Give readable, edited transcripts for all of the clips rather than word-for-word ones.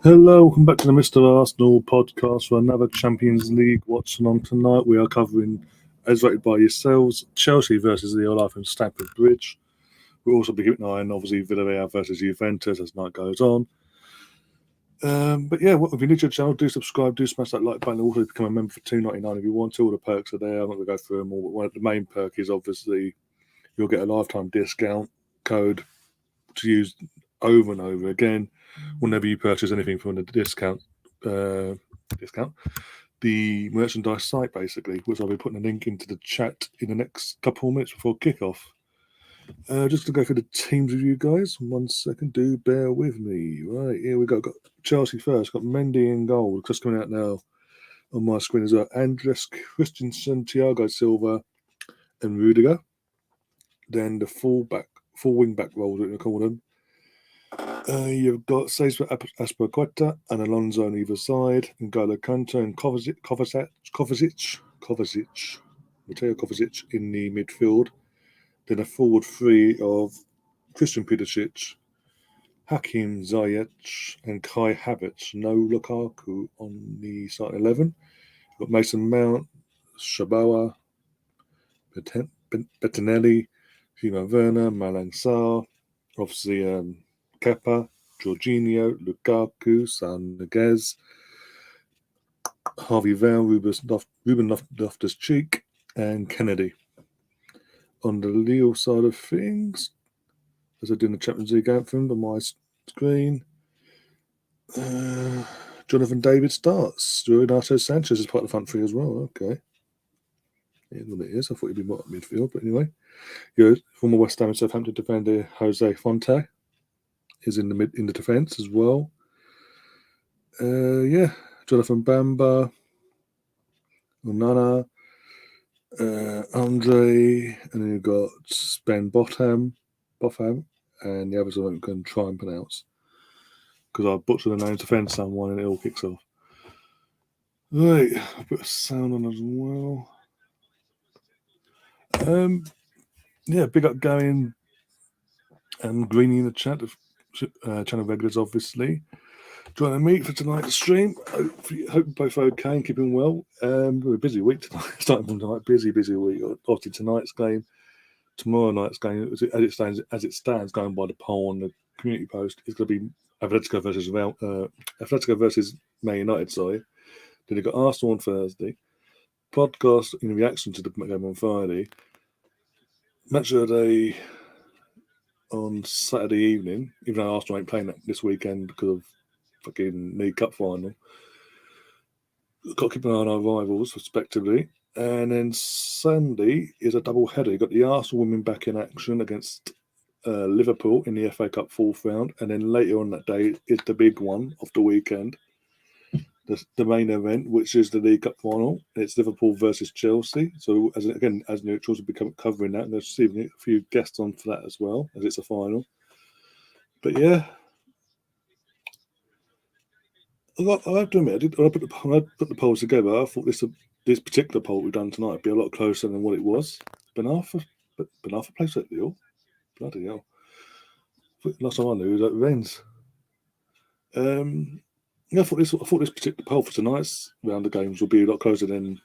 Hello, welcome back to the Mr. Arsenal podcast for another Champions League watch along tonight. We are covering, as rated by yourselves, Chelsea versus the Life from Stamford Bridge. We'll also be keeping an eye on, obviously, Villarreal versus Juventus as night goes on. But yeah, if you're new to the channel, do subscribe, do smash that like button. Also become a member for $2.99 if you want to. All the perks are there. I'm not going to go through them all, but one of the main perk is obviously you'll get a lifetime discount code to use over and over again whenever you purchase anything from the discount, the merchandise site, basically, which I'll be putting a link into the chat in the next couple of minutes before kickoff. Just to go through the teams with you guys. 1 second, do bear with me. Right, here we go. Got Chelsea first. Got Mendy in goal, just coming out now on my screen as well. Andres Christensen, Thiago Silva, and Rudiger. Then the full wing back roles, what we call them. You've got Cesar Azpilicueta and Alonso on either side, and N'Golo Kante and Kovacic, Mateo Kovacic in the midfield. Then a forward three of Christian Pulisic, Hakim Ziyech, and Kai Havertz. No Lukaku on the starting 11. You've got Mason Mount, Shabawa, Bettinelli, Timo Werner, Malang Sarr, obviously Kepa, Jorginho, Lukaku, San Niguez, Harvey Vale, Ruben Loftus-Cheek, and Kennedy. On the Lille side of things, as I do in the Champions League anthem on my screen, Jonathan David starts. Renato Sanchez is part of the front three as well. Okay. Yeah, what it is. I thought he'd be more at midfield, but anyway. Your former West Ham and Southampton defender Jose Fonte is in the defence as well. Jonathan Bamba, Onana, Andre, and then you've got Ben Botham, and the others I can try and pronounce because I butchered the name to defend someone and it all kicks off. Right, I'll put a sound on as well. Big up going and Greeny in the chat of channel regulars, obviously. Joining me for tonight's stream. Hope you're both okay and keeping well. We're a busy week tonight. Starting from tonight, busy week. Obviously tonight's game, tomorrow night's game, as it stands, going by the poll on the community post, is going to be Atletico versus Man United. Sorry. Then you've got Arsenal on Thursday. Podcast in reaction to the game on Friday. Match of the day on Saturday evening, even though Arsenal ain't playing that this weekend because of fucking League Cup final. Got to keep an eye on our rivals, respectively. And then Sunday is a double header. You've got the Arsenal women back in action against Liverpool in the FA Cup fourth round. And then later on that day is the big one of the weekend, the main event, which is the League Cup final. It's Liverpool versus Chelsea. So, as neutrals, we'll be covering that. And there's a few guests on for that as well, as it's a final. But yeah. I have to admit, when I put the polls together, I thought this particular poll we've done tonight would be a lot closer than what it was. Ben Arthur plays at Lille. Bloody hell. Last time I knew, it was at Rennes. I thought this particular poll for tonight's round of games would be a lot closer than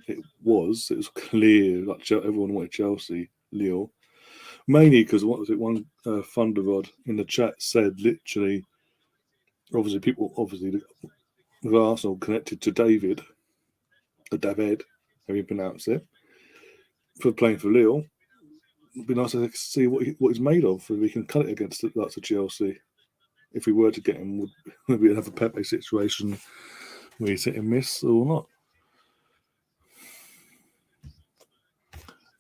it was. It was clear, like everyone wanted Chelsea, Lille. Mainly because one Thunderrod in the chat said literally, obviously with Arsenal connected to David, how you pronounce it, for playing for Lille. It'd be nice to see what he's made of, if we can cut it against the likes of Chelsea. If we were to get him, would we have a Pepe situation where he's hit and miss or not?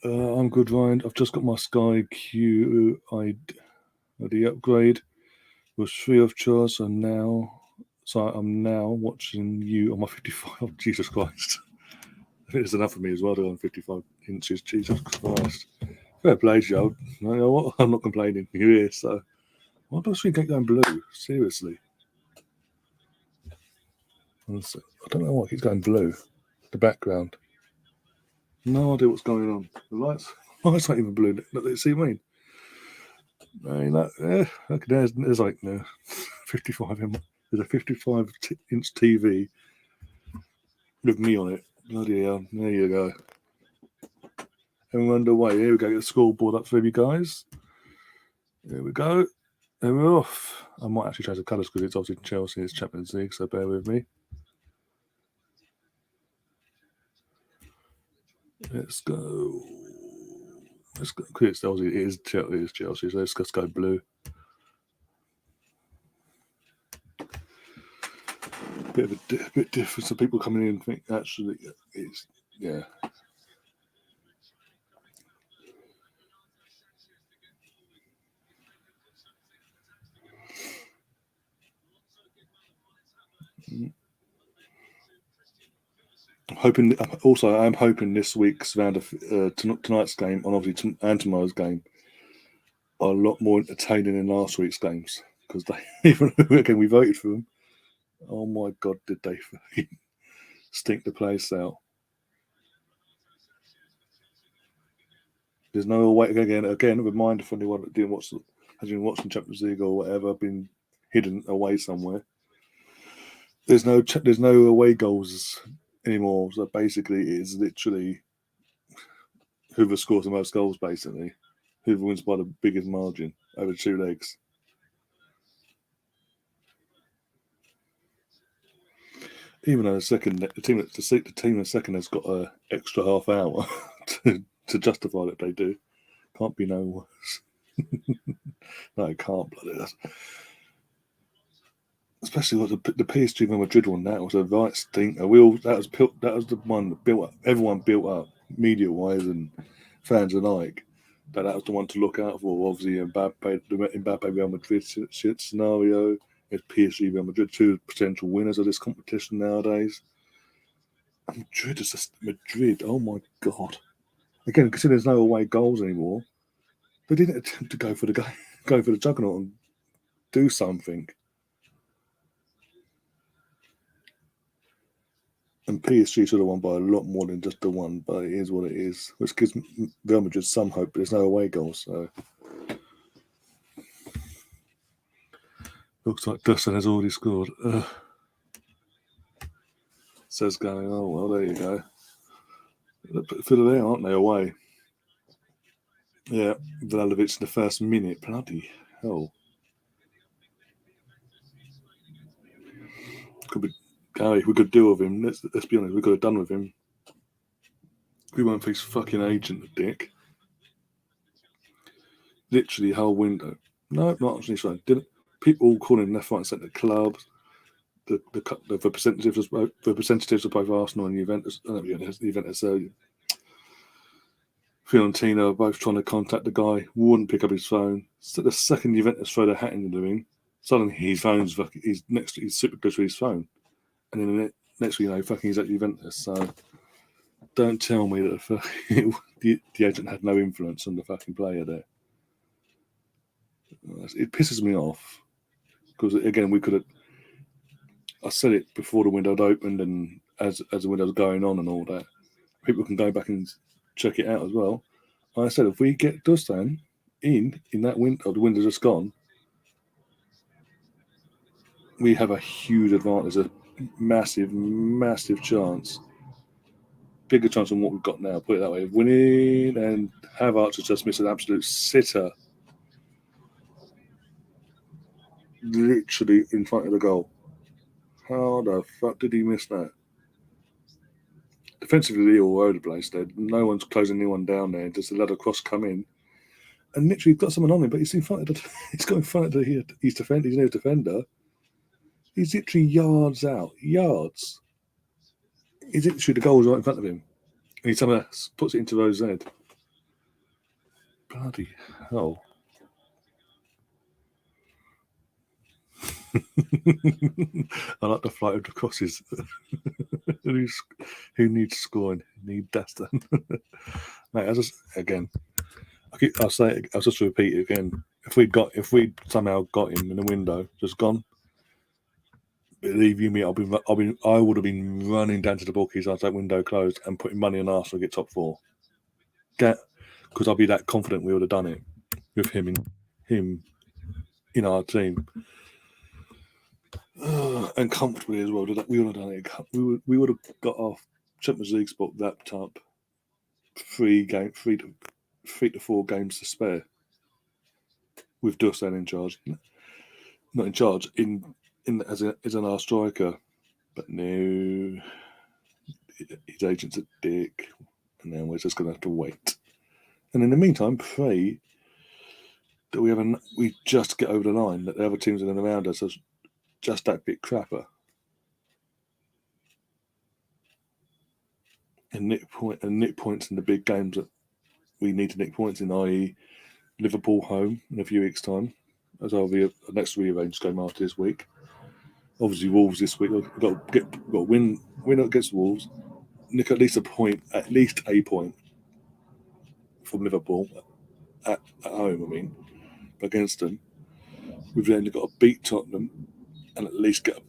I'm good, Ryan. I've just got my Sky Q the upgrade. Was free of charge, and now I'm now watching you on my 55. Oh, Jesus Christ! I think it's enough for me as well to go on 55 inches. Jesus Christ! Fair play, Joe. You know what? I'm not complaining. You're here, so why does she keep going blue? Seriously, I don't know why it keeps going blue. The background. No idea what's going on. The lights not even blue. Look, see what I mean? Okay, there's like 55 There's a 55-inch TV with me on it. Bloody hell. There you go. And we're underway. Here we go. Get the scoreboard up for you guys. There we go. And we're off. I might actually change the colours because it's obviously Chelsea. It's Champions League, so bear with me. Let's go. Let's go. It's obviously it is Chelsea, so let's go blue. Bit different. So people coming in and think actually it's I'm hoping this week's round of tonight's game, and obviously and tomorrow's game, are a lot more entertaining than last week's games because they even again we voted for them. Oh my god, did they stink the place out? There's no way again. A reminder for anyone that has been watching Champions League or whatever, been hidden away somewhere. There's no away goals anymore. So basically, it is literally whoever scores the most goals. Basically, whoever wins by the biggest margin over 2 legs. Even though the team in second has got an extra half hour to justify that they do. Can't be no worse. No, it can't. Bloody. Especially what the PSG Real Madrid one. That was a right stinker. That was the one that built up. Everyone built up media wise and fans alike. That was the one to look out for. Obviously, Mbappe Real Madrid shit scenario. It's PSG Real Madrid, 2 potential winners of this competition nowadays. And Madrid is just Madrid. Oh my god! Again, considering there's no away goals anymore, they didn't attempt to go for the juggernaut and do something. And PSG should have won by a lot more than just the one, but it is what it is, which gives Real Madrid some hope. But there's no away goals, so looks like Dustin has already scored. Says going, oh well, there you go. Villa there, aren't they, away? Yeah, Vlahovic in the first minute. Bloody hell. Could be Gary, we could deal with him. Let's be honest, we could have done with him. We won't face fucking agent, the dick. Literally, whole window. No, not actually. Sorry. People calling left, right, and centre clubs. The representatives of both Arsenal and Juventus. Fiorentina are both trying to contact the guy. Wouldn't pick up his phone. So the second Juventus throw their hat in the ring, suddenly his phone's fucking. He's super close to his phone, and then next thing you know, fucking he's at Juventus. So don't tell me that the agent had no influence on the fucking player there. It pisses me off because again we could have. I said it before the window had opened and as the window was going on and all that. People can go back and check it out as well. I said if we get Dusan in that window, the window's just gone. We have a huge advantage, a massive, massive chance. Bigger chance than what we've got now, put it that way. Winning, and Havertz has just missed an absolute sitter. Literally in front of the goal. How the fuck did he miss that? Defensively, all over the place there. No one's closing anyone down there. Just let a cross come in. And literally got someone on him, but he's in front of he's got in front of his defender, his defender. He's literally yards out. Yards. He's literally the goal's right in front of him. And he somehow puts it into Rose's head. Bloody hell. I like the flight of the crosses. Who needs scoring? Need Dastan. Mate, I'll say it, I'll just repeat it again. If we'd somehow got him in the window, just gone, believe you me, I would have been running down to the bookies after that window closed and putting money on Arsenal to get top 4. Because I'll be that confident we would have done it with him in our team. And comfortably as well. We would have done it. We would have got our Champions League spot wrapped up 3 to 4 games to spare. With Dusan in charge, not in charge, as an our striker, but no, his agent's a dick, and then we're just going to have to wait. And in the meantime, pray that we just get over the line, that the other teams in and around us are just that bit crapper. And nick points in the big games that we need to nick points in, i.e. Liverpool home in a few weeks' time, as our next rearranged game after this week. Obviously, Wolves this week. We've got to win against Wolves, nick at least a point from Liverpool at home. I mean, against them, we've then got to beat Tottenham and at least get a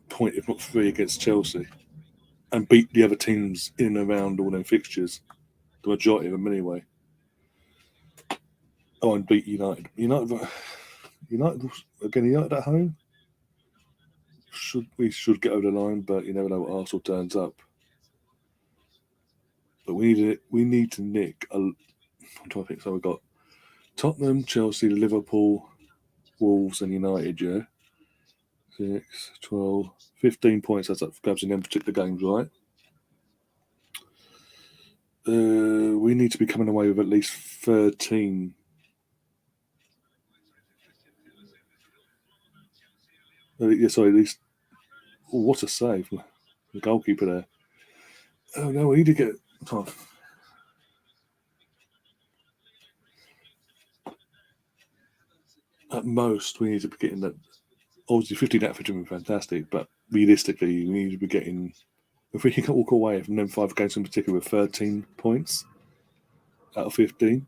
point, if not 3, against Chelsea, and beat the other teams in and around all them fixtures, the majority of them anyway. Oh, and beat United. United at home. We should get over the line, but you never know what Arsenal turns up. But we need to nick. I'm trying to think. So we've got Tottenham, Chelsea, Liverpool, Wolves, and United. Yeah, 6, 12, 15 points. That's up for grabs in them particular games, right? We need to be coming away with at least 13. Sorry, at least. Oh, what a save! The goalkeeper there. Oh no, we need to get. At most, we need to be getting that. Obviously, 15 out of 15 would be fantastic, but realistically, we need to be getting. If we can walk away from them 5 games in particular with 13 points out of 15,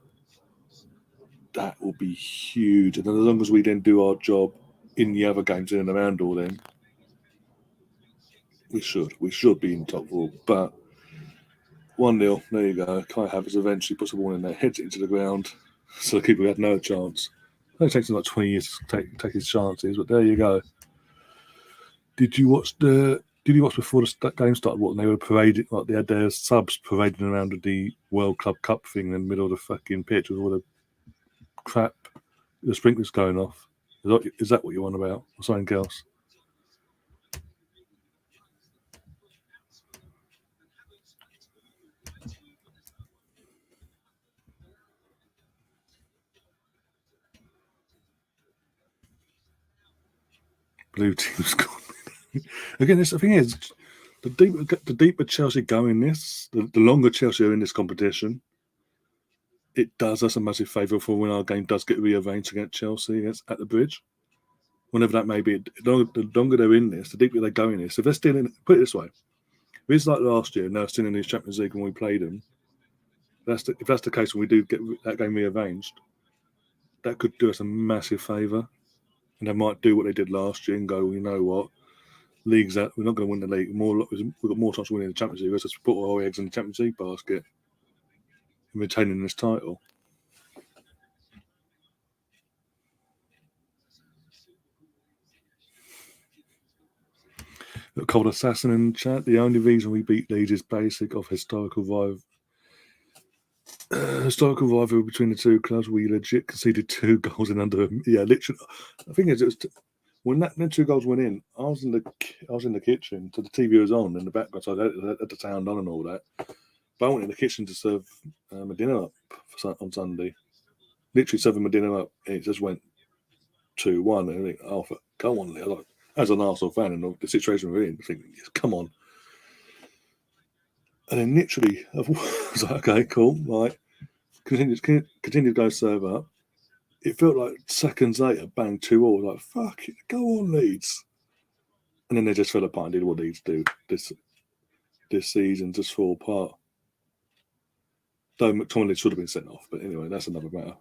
that will be huge. And as long as we then do our job in the other games in and around all them, we should be in top 4. But 1-0, there you go. Kai Havertz eventually puts the ball in there, heads it into the ground, so the keeper had no chance. It takes him like 20 years to take his chances, but there you go. Did you watch before the game started? What, and they were parading, like they had their subs parading around with the World Club Cup thing in the middle of the fucking pitch with all the crap, the sprinklers going off. Is that what you're on about, or something else? Blue team's gone. Again, the thing is, the deeper Chelsea go in this, the longer Chelsea are in this competition, it does us a massive favour for when our game does get rearranged against Chelsea at the Bridge. Whenever that may be, the longer they're in this, the deeper they go in this. If they're still in, put it this way, if it's like last year, and they're still in the Champions League when we played them, if that's the case when we do get that game rearranged, that could do us a massive favour. And they might do what they did last year and go, well, you know what, league's out, we're not going to win the league. We've got more chance of winning the Champions League. Let's just put all our eggs in the Champions League basket and retaining this title. Got Cold Assassin in the chat. The only reason we beat Leeds is basic of historical rivalry between the two clubs. We legit conceded 2 goals in under. Yeah, literally. The thing is, it was when them 2 goals went in. I was in the kitchen, so the TV was on in the background, so I had the sound on and all that. But I went in the kitchen to serve my dinner up on Sunday. Literally serving my dinner up, and it just went 2-1. And I think, oh, go on, Lille. As an Arsenal fan and the situation we're in, I think, yes, come on. And then literally, I was like, okay, cool, right. Continued to go serve up. It felt like seconds later, bang, 2-2. Like, fuck it, go on, Leeds. And then they just fell apart and did what Leeds do this season, just fall apart. Though McTominay should have been sent off, but anyway, that's another matter.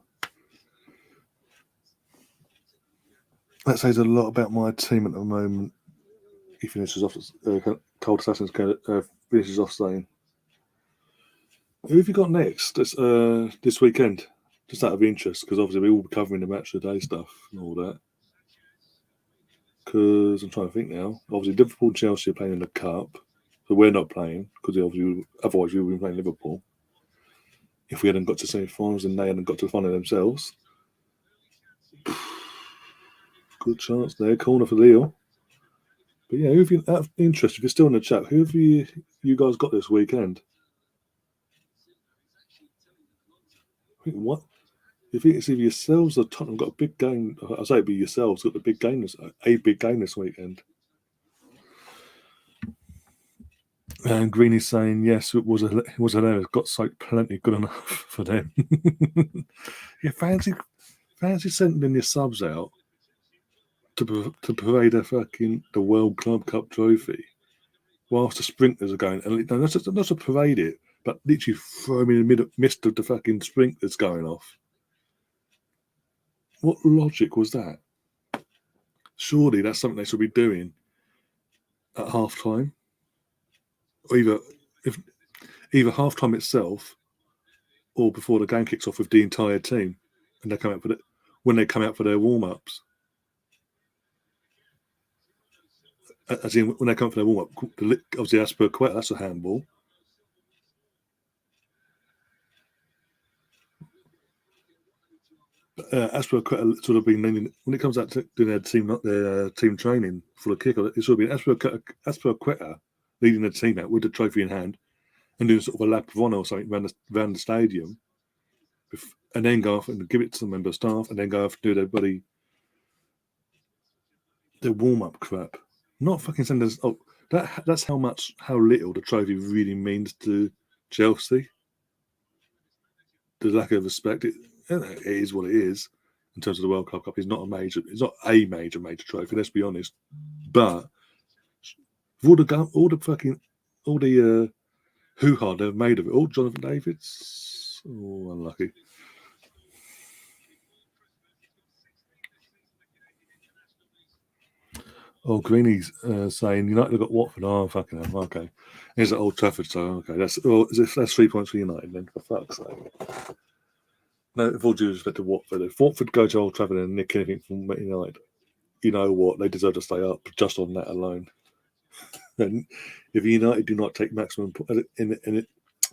That says a lot about my team at the moment. He finishes off, Cold Assassins finishes off saying, who have you got next this weekend? Just out of interest, because obviously we will be covering the match of the day stuff and all that. Because I'm trying to think now. Obviously, Liverpool and Chelsea are playing in the Cup. So we're not playing because otherwise we would be playing Liverpool. If we hadn't got to semi-finals and they hadn't got to the final themselves. Good chance there. Corner for Lille. But yeah, out of interest, if you're still in the chat, who have you guys got this weekend? I think what? If it's either yourselves or Tottenham got a big game, I say it'd be yourselves got a big game this weekend. And Greeny's saying yes, it was hilarious. Got soaked plenty, good enough for them. Yeah, fancy sending your subs out to parade the World Club Cup trophy, whilst the sprinters are going, and not to parade it, but literally throw them in the midst of the fucking sprinklers going off. What logic was that? Surely that's something they should be doing at half time, or either half time itself, or before the game kicks off with the entire team, and they come out when they come out for their warm ups. As in, when they come for their warm up, obviously as per Quetta, that's a handball. As per Quetta, sort of been when it comes out to doing their team training for the kickoff, it should be as per Quetta leading the team out with the trophy in hand and doing sort of a lap of honour or something around the stadium, and then go off and give it to the member staff, and then go off and do their warm up crap. Not fucking send us. Oh, that's how little the trophy really means to Chelsea. The lack of respect. It is what it is in terms of the World Cup. It's not a major trophy. Let's be honest. But all the hoo-ha they've made of it. All Jonathan Davids. Oh, unlucky. Oh, Greeny's saying United have got Watford. Oh, fucking hell. Okay. Here's at Old Trafford, so okay. That's 3 points for United then, for fuck's sake. No, with all due respect to Watford, if Watford go to Old Trafford and nick anything from United, you know what? They deserve to stay up just on that alone. And if United do not take maximum and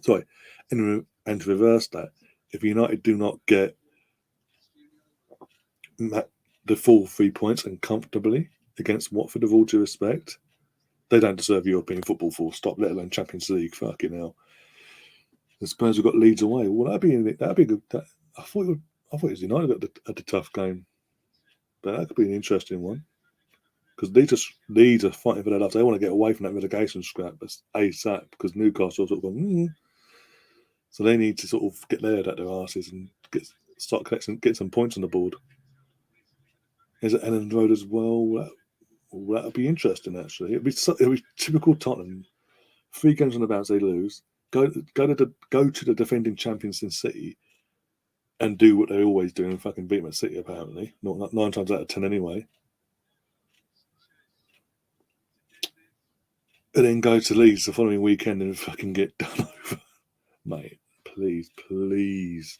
to reverse that, if United do not get the full 3 points and comfortably against Watford, of all due respect, they don't deserve European football full stop, let alone Champions League. Fucking hell. The Spurs have got Leeds away. Well, that'd be good. I thought it was United at the tough game, but that could be an interesting one because Leeds are fighting for their lives. They want to get away from that relegation scrap ASAP because Newcastle sort of going, so they need to sort of get their head out their asses and get some points on the board. Is it Ellen Road as well? That'd be interesting actually. It'd be typical Tottenham. 3 games on the bounce, they lose. Go to the defending champions in City and do what they always do and fucking beat them at City, apparently. Not 9 times out of 10 anyway. And then go to Leeds the following weekend and fucking get done over. Mate, please. Leeds,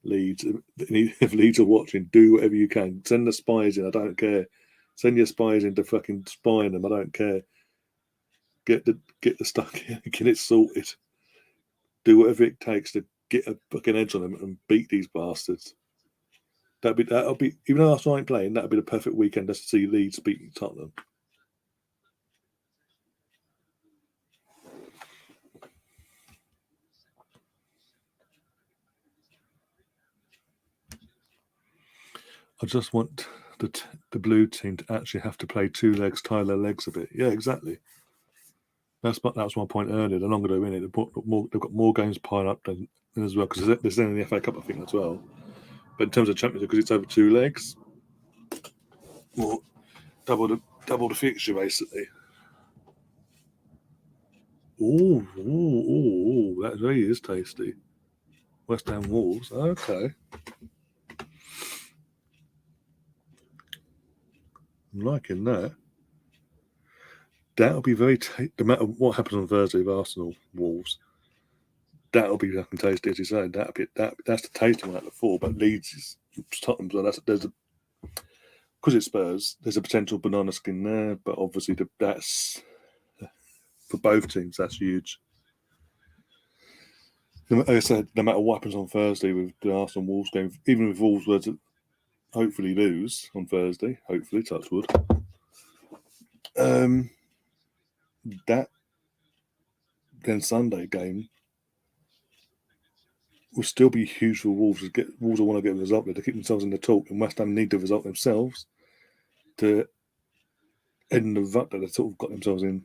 if Leeds are watching, do whatever you can. Send the spies in, I don't care. Send your spies in to fucking spy them, I don't care. Get the stuff, get it sorted. Do whatever it takes to get a fucking edge on them and beat these bastards. That'll be even though Arsenal ain't playing, that'll be the perfect weekend just to see Leeds beating Tottenham. I just want the blue team to actually have to play 2 legs, tie their legs a bit. Yeah, exactly. That's my point earlier. They're not going to win it. They've got more games piled up than as well because there's then in the FA Cup, I think, as well. But in terms of Champions League, because it's over 2 legs, more double the fixture basically. Oh, that really is tasty. West Ham Wolves. Okay. I'm liking that. That'll be very no matter what happens on Thursday with Arsenal Wolves. That'll be fucking tasty, as you say. That's the tasty one out of the 4. But Leeds is Tottenham, so because it's Spurs, there's a potential banana skin there, but obviously that's for both teams, that's huge. Like I said, no matter what happens on Thursday with the Arsenal Wolves game, even if Wolves were to hopefully lose on Thursday, hopefully, touch wood, that then Sunday game will still be huge for Wolves. Wolves will want to get a result there to keep themselves in the talk, and West Ham need the result themselves to end the rut that they've sort of got themselves in.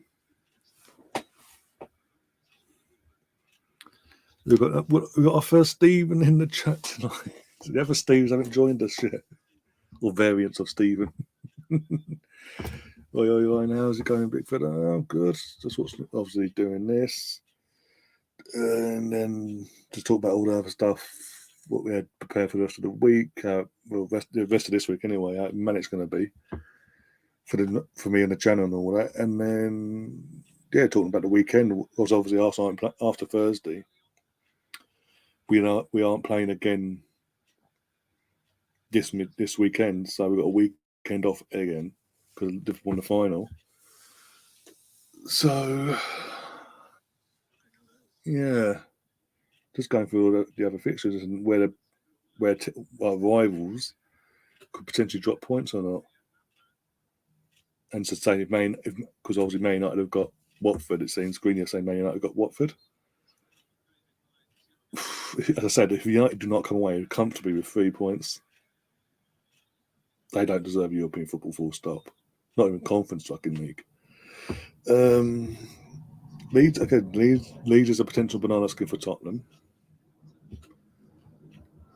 We've got our first Stephen in the chat tonight. The other Steves haven't joined us yet, or variants of Stephen. Oi, how's it going, Bigfoot? Oh, good. Just obviously doing this. And then just talk about all the other stuff, what we had prepared for the rest of the week. The rest of this week anyway, how manic it's going to be for me and the channel and all that. And then, yeah, talking about the weekend. Was obviously Arsenal after Thursday. We aren't playing again this weekend, so we've got a weekend off again because Liverpool won the final. So, yeah, just going through all the other fixtures and where our rivals could potentially drop points or not. And to say because obviously Man United have got Watford, it seems. Greeny saying Man United have got Watford. As I said, if United do not come away comfortably with 3 points, they don't deserve European football, full stop. Not even Conference fucking league. Leeds is a potential banana skin for Tottenham.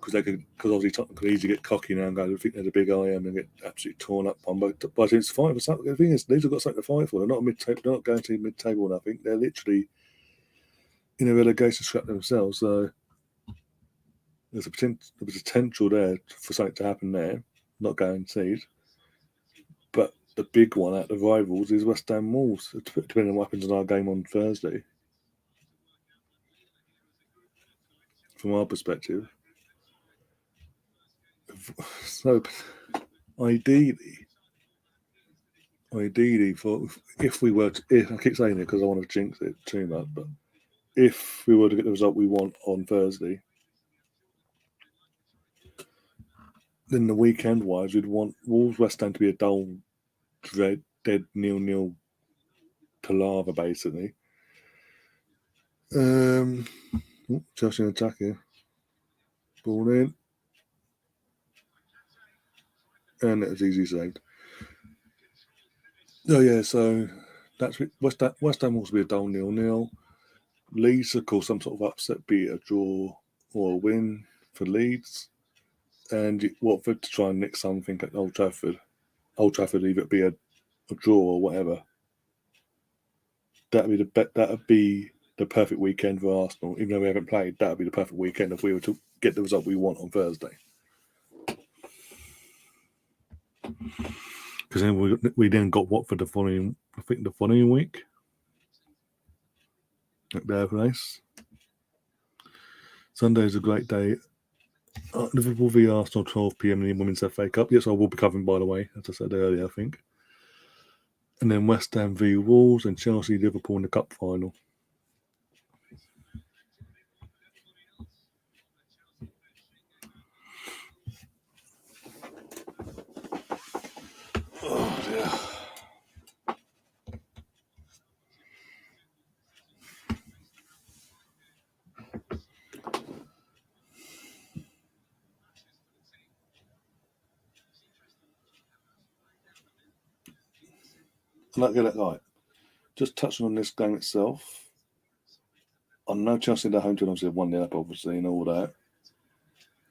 Because obviously Tottenham could easily get cocky now and go, I think they're the big I am and get absolutely torn up on both. But it's fine for something. The thing is, Leeds have got something to fight for. They're not mid-table. They're not guaranteed mid-table. I think they're literally in a relegation scrap themselves. So there's a potential there for something to happen there. Not guaranteed. But the big one out of the rivals is West Ham Wolves, depending on what happens in our game on Thursday. From our perspective. So, ideally, if we were to, I keep saying it because I want to jinx it too much, but if we were to get the result we want on Thursday, then the weekend wise, we'd want Wolves West Ham to be a dull, dead 0-0 palaver, basically. Chelsea in attack here. Ball in. And it was easy saved. Oh, yeah, so that's West Ham will be a dull 0-0. Leeds, of course, some sort of upset, be it a draw or a win for Leeds. And Watford to try and nick something at Old Trafford. Old Trafford, either it be a draw or whatever. That'd be the perfect weekend for Arsenal. Even though we haven't played, that'd be the perfect weekend if we were to get the result we want on Thursday. Because then we then got Watford the following week at their place. Sunday is a great day. Liverpool v Arsenal, 12 p.m. in the Women's FA Cup. Yes, I will be covering, by the way, as I said earlier, I think. And then West Ham v Wolves and Chelsea Liverpool in the cup final. Oh dear. Let's get it right. Just touching on this game itself. I know Chelsea, the home team, obviously have 1-0 up, obviously, and all that.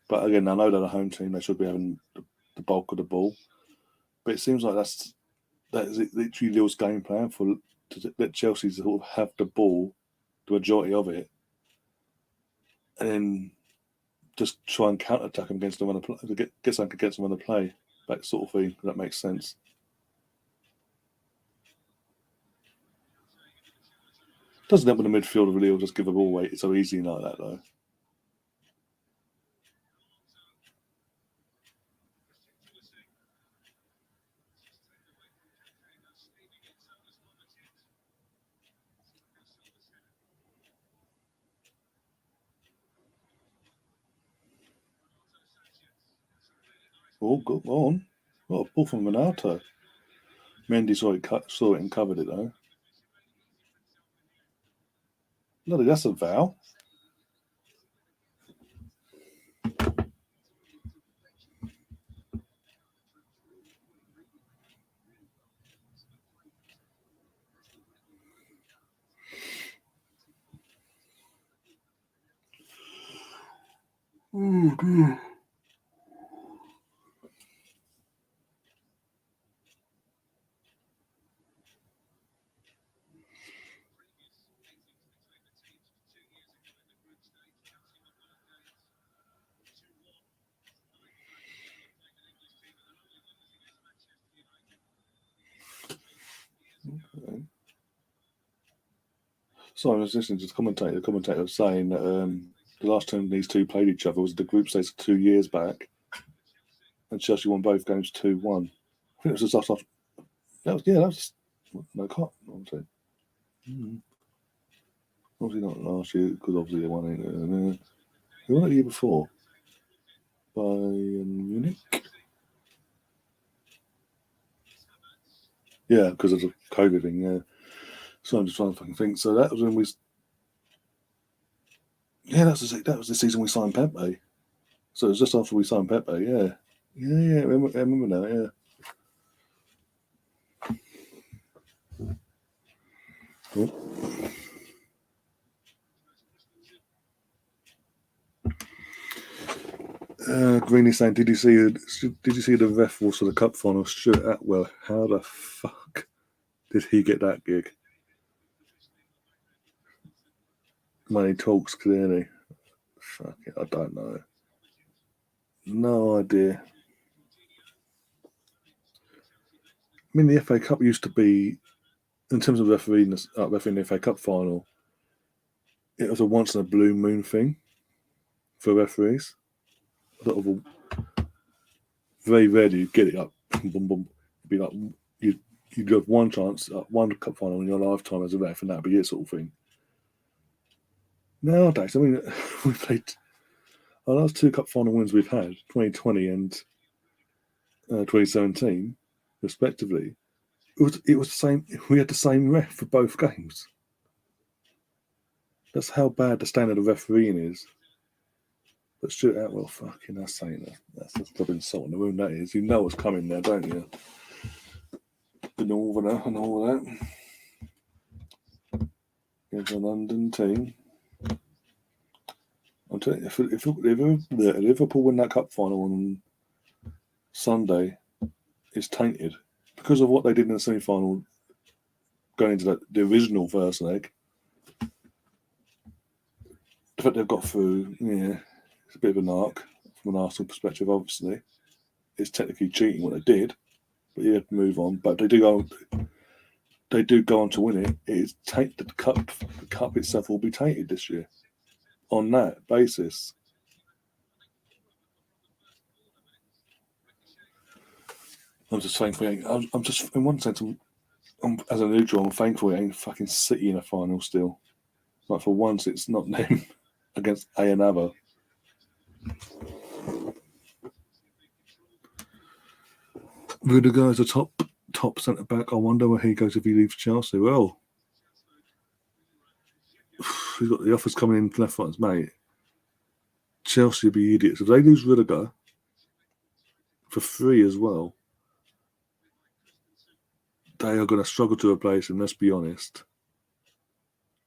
But again, I know they're the home team; they should be having the bulk of the ball. But it seems like that is literally Lille's game plan to let Chelsea sort of have the ball, the majority of it, and then just try and counter-attack them against them on the play, to get something against them on the play, that sort of thing. That makes sense. Doesn't help when the midfielder really will just give the ball away. It's so easy like that, though. Oh, go on. What a ball from Renato. Mendy saw it and covered it though. Bloody, that's a foul. Oh dear. Okay. So I was listening to the commentator. The commentator was saying that the last time these two played each other was the group stage 2 years back, and Chelsea won both games 2-1. I think it was just after. That was no, can't. Obviously, obviously not last year because obviously they won it. They won it the year before. Bayern Munich. Yeah, because of the COVID thing. Yeah. So I'm just trying to fucking think. So that was when we. Yeah, that was the season we signed Pepe. So it was just after we signed Pepe. Yeah. Yeah. I remember now. Yeah. Cool. Greeny saying, did you see the ref for the cup final? Stuart Atwell. How the fuck did he get that gig? Money talks clearly. Fuck it, I don't know. No idea. I mean, the FA Cup used to be, in terms of refereeing the FA Cup final, it was a once in a blue moon thing for referees. Sort of very rarely you get it up. Boom, boom. It'd be like you'd have one chance at one cup final in your lifetime as a ref, and that'd be it, sort of thing. Nowadays, I mean, we played our last two cup final wins we've had, 2020 and 2017, respectively. It was the same. We had the same ref for both games. That's how bad the standard of refereeing is. But Stuart Atwell, fucking, that's saying that. That's just dropping salt in the wound. That is. You know what's coming there, don't you? The Northerner and all that. Against a London team. I'm telling you, if Liverpool win that cup final on Sunday, it's tainted because of what they did in the semi-final, going into the original first leg. The fact they've got through, yeah, it's a bit of an arc from an Arsenal perspective. Obviously, it's technically cheating what they did, but you have to move on. But they do go on to win it. It's tainted. The cup itself will be tainted this year on that basis. I'm just thankful. I'm just, in one sense, as a neutral, I'm thankful it ain't fucking City in a final still. Like, for once, it's not them against another. Rudiger is a top centre back. I wonder where he goes if he leaves Chelsea. Well, he's got the offers coming in left, right, mate. Chelsea would be idiots if they lose Rudiger for free as well. They are going to struggle to replace him. Let's be honest,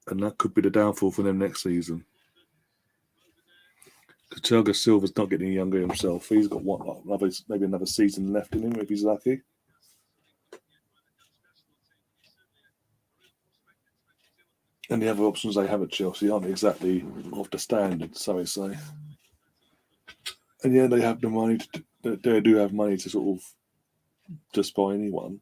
and that could be the downfall for them next season. Because Thiago Silva's not getting younger himself. He's got maybe another season left in him if he's lucky. And the other options they have at Chelsea aren't exactly of the standard, so I say. And yeah, they have the money. They do have money to sort of just buy anyone,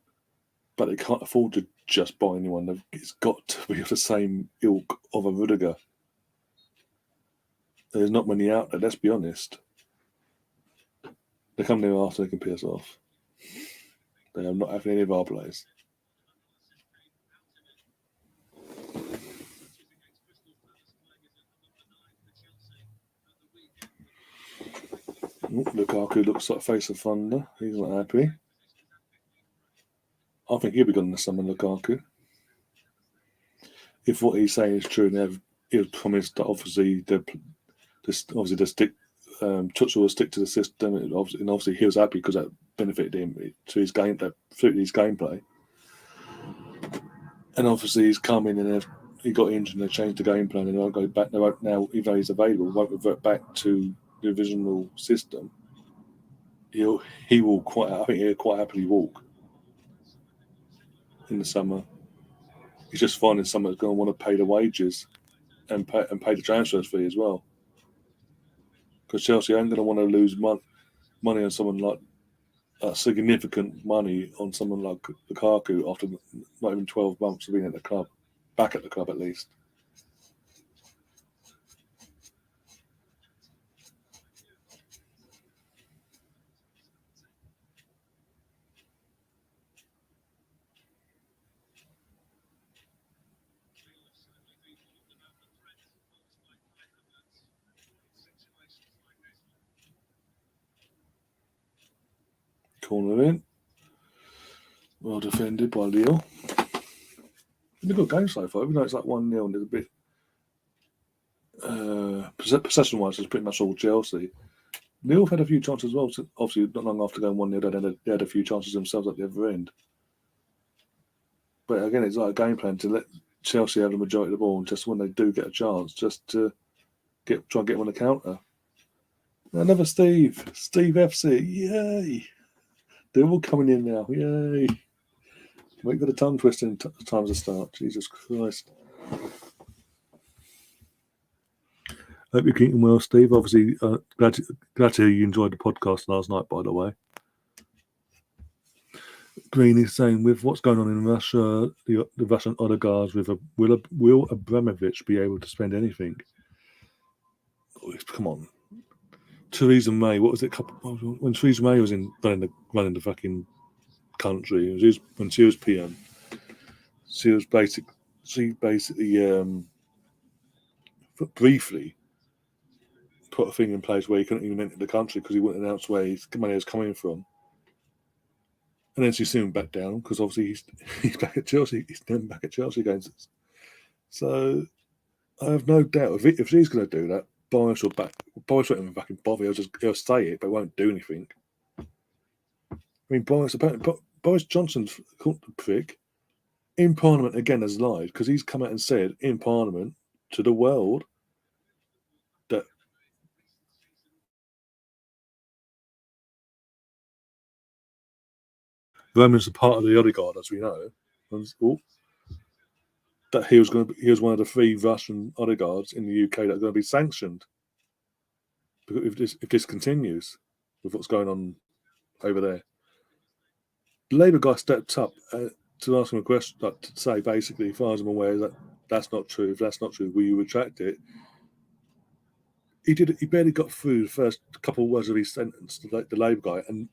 but they can't afford to just buy anyone. It's got to be of the same ilk of a Rudiger. There's not many out there. Let's be honest. They come there after they can piss off. They are not having any of our players. Lukaku looks like face of thunder. He's not happy. I think he'll be gone in the summer, Lukaku. If what he's saying is true, and he'll promise that obviously they'll stick. Tuchel will stick to the system, and obviously he was happy because that benefited him to his game, that suited his gameplay. And obviously he's come in and he got injured and they changed the game plan, and they'll go back. They won't now, even though he's available, won't revert back to the original system. I think he'll quite happily walk in the summer. He's just finding someone that's going to want to pay the wages and pay the transfer fee as well. Because Chelsea ain't going to want to lose money on someone like significant money on someone like Lukaku after not even 12 months of being at the club, back at the club at least. Corner in. Well defended by Lille. It's a good game so far, even though it's like 1-0 and there's a bit possession-wise, it's pretty much all Chelsea. Lille have had a few chances as well. Obviously, not long after going 1-0, they had a few chances themselves at the other end. But again, it's like a game plan to let Chelsea have the majority of the ball, and just when they do get a chance, just to try and get them on the counter. Another Steve FC, yay! They're all coming in now, yay! Wait for the tongue twisting times to start. Jesus Christ! Hope you're keeping well, Steve. Obviously, glad to hear you enjoyed the podcast last night, by the way. Green is saying, with what's going on in Russia, the Russian oligarchs, will Abramovich be able to spend anything? Oh, come on. Theresa May, what was it? When Theresa May was running the fucking country, when she was PM, she basically briefly put a thing in place where he couldn't even enter the country because he wouldn't announce where his money was coming from. And then she soon backed down because obviously he's back at Chelsea. He's then back at Chelsea again. So I have no doubt if she's going to do that, Boris won't even fucking bother. He'll say it, but won't do anything. I mean, Boris Johnson's called the prick in Parliament again has lied because he's come out and said in Parliament to the world that Roman's a part of the oligarch, as we know. That he was one of the 3 Russian oligarchs in the UK that are going to be sanctioned if this continues with what's going on over there. The Labour guy stepped up to ask him a question, to say basically, as far as I'm aware, that's not true. If that's not true, will you retract it? He barely got through the first couple of words of his sentence, the Labour guy, and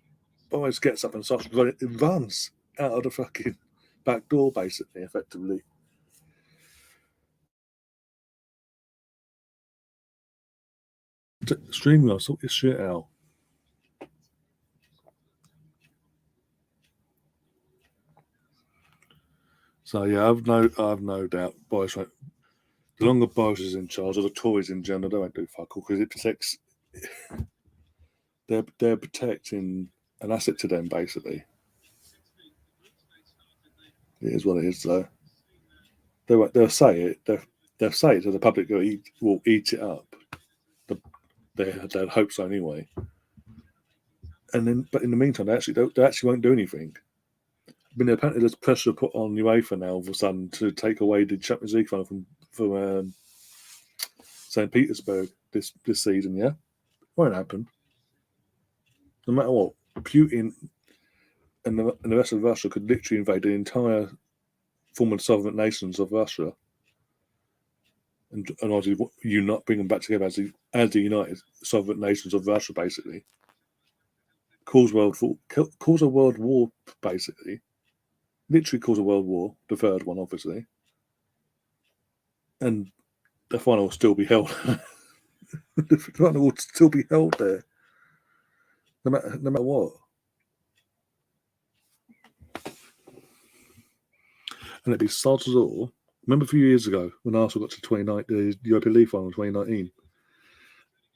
Boris gets up and starts running. It runs out of the fucking back door, basically, effectively. Streaming, sort this shit out. So yeah, I've no doubt Boris won't. The longer Boris is in charge, or the Tories in general, they won't do fuck all because it protects. They're protecting an asset to them, basically. It is what it is, though. They'll say it. They'll say it to the public. Will eat it up. They'd hope so anyway. But in the meantime, they actually won't do anything. I mean, apparently there's pressure put on UEFA now all of a sudden to take away the Champions League final from St. Petersburg this season. Yeah, won't happen. No matter what, Putin and the rest of Russia could literally invade the entire former sovereign nations of Russia, and obviously you not bring them back together as the united sovereign nations of Russia, basically. Cause a world war, basically. Literally cause a world war, the third one, obviously. And the final will still be held. The final will still be held there. no matter what. And it'd be sods all. Remember a few years ago when Arsenal got to the European League final in 2019,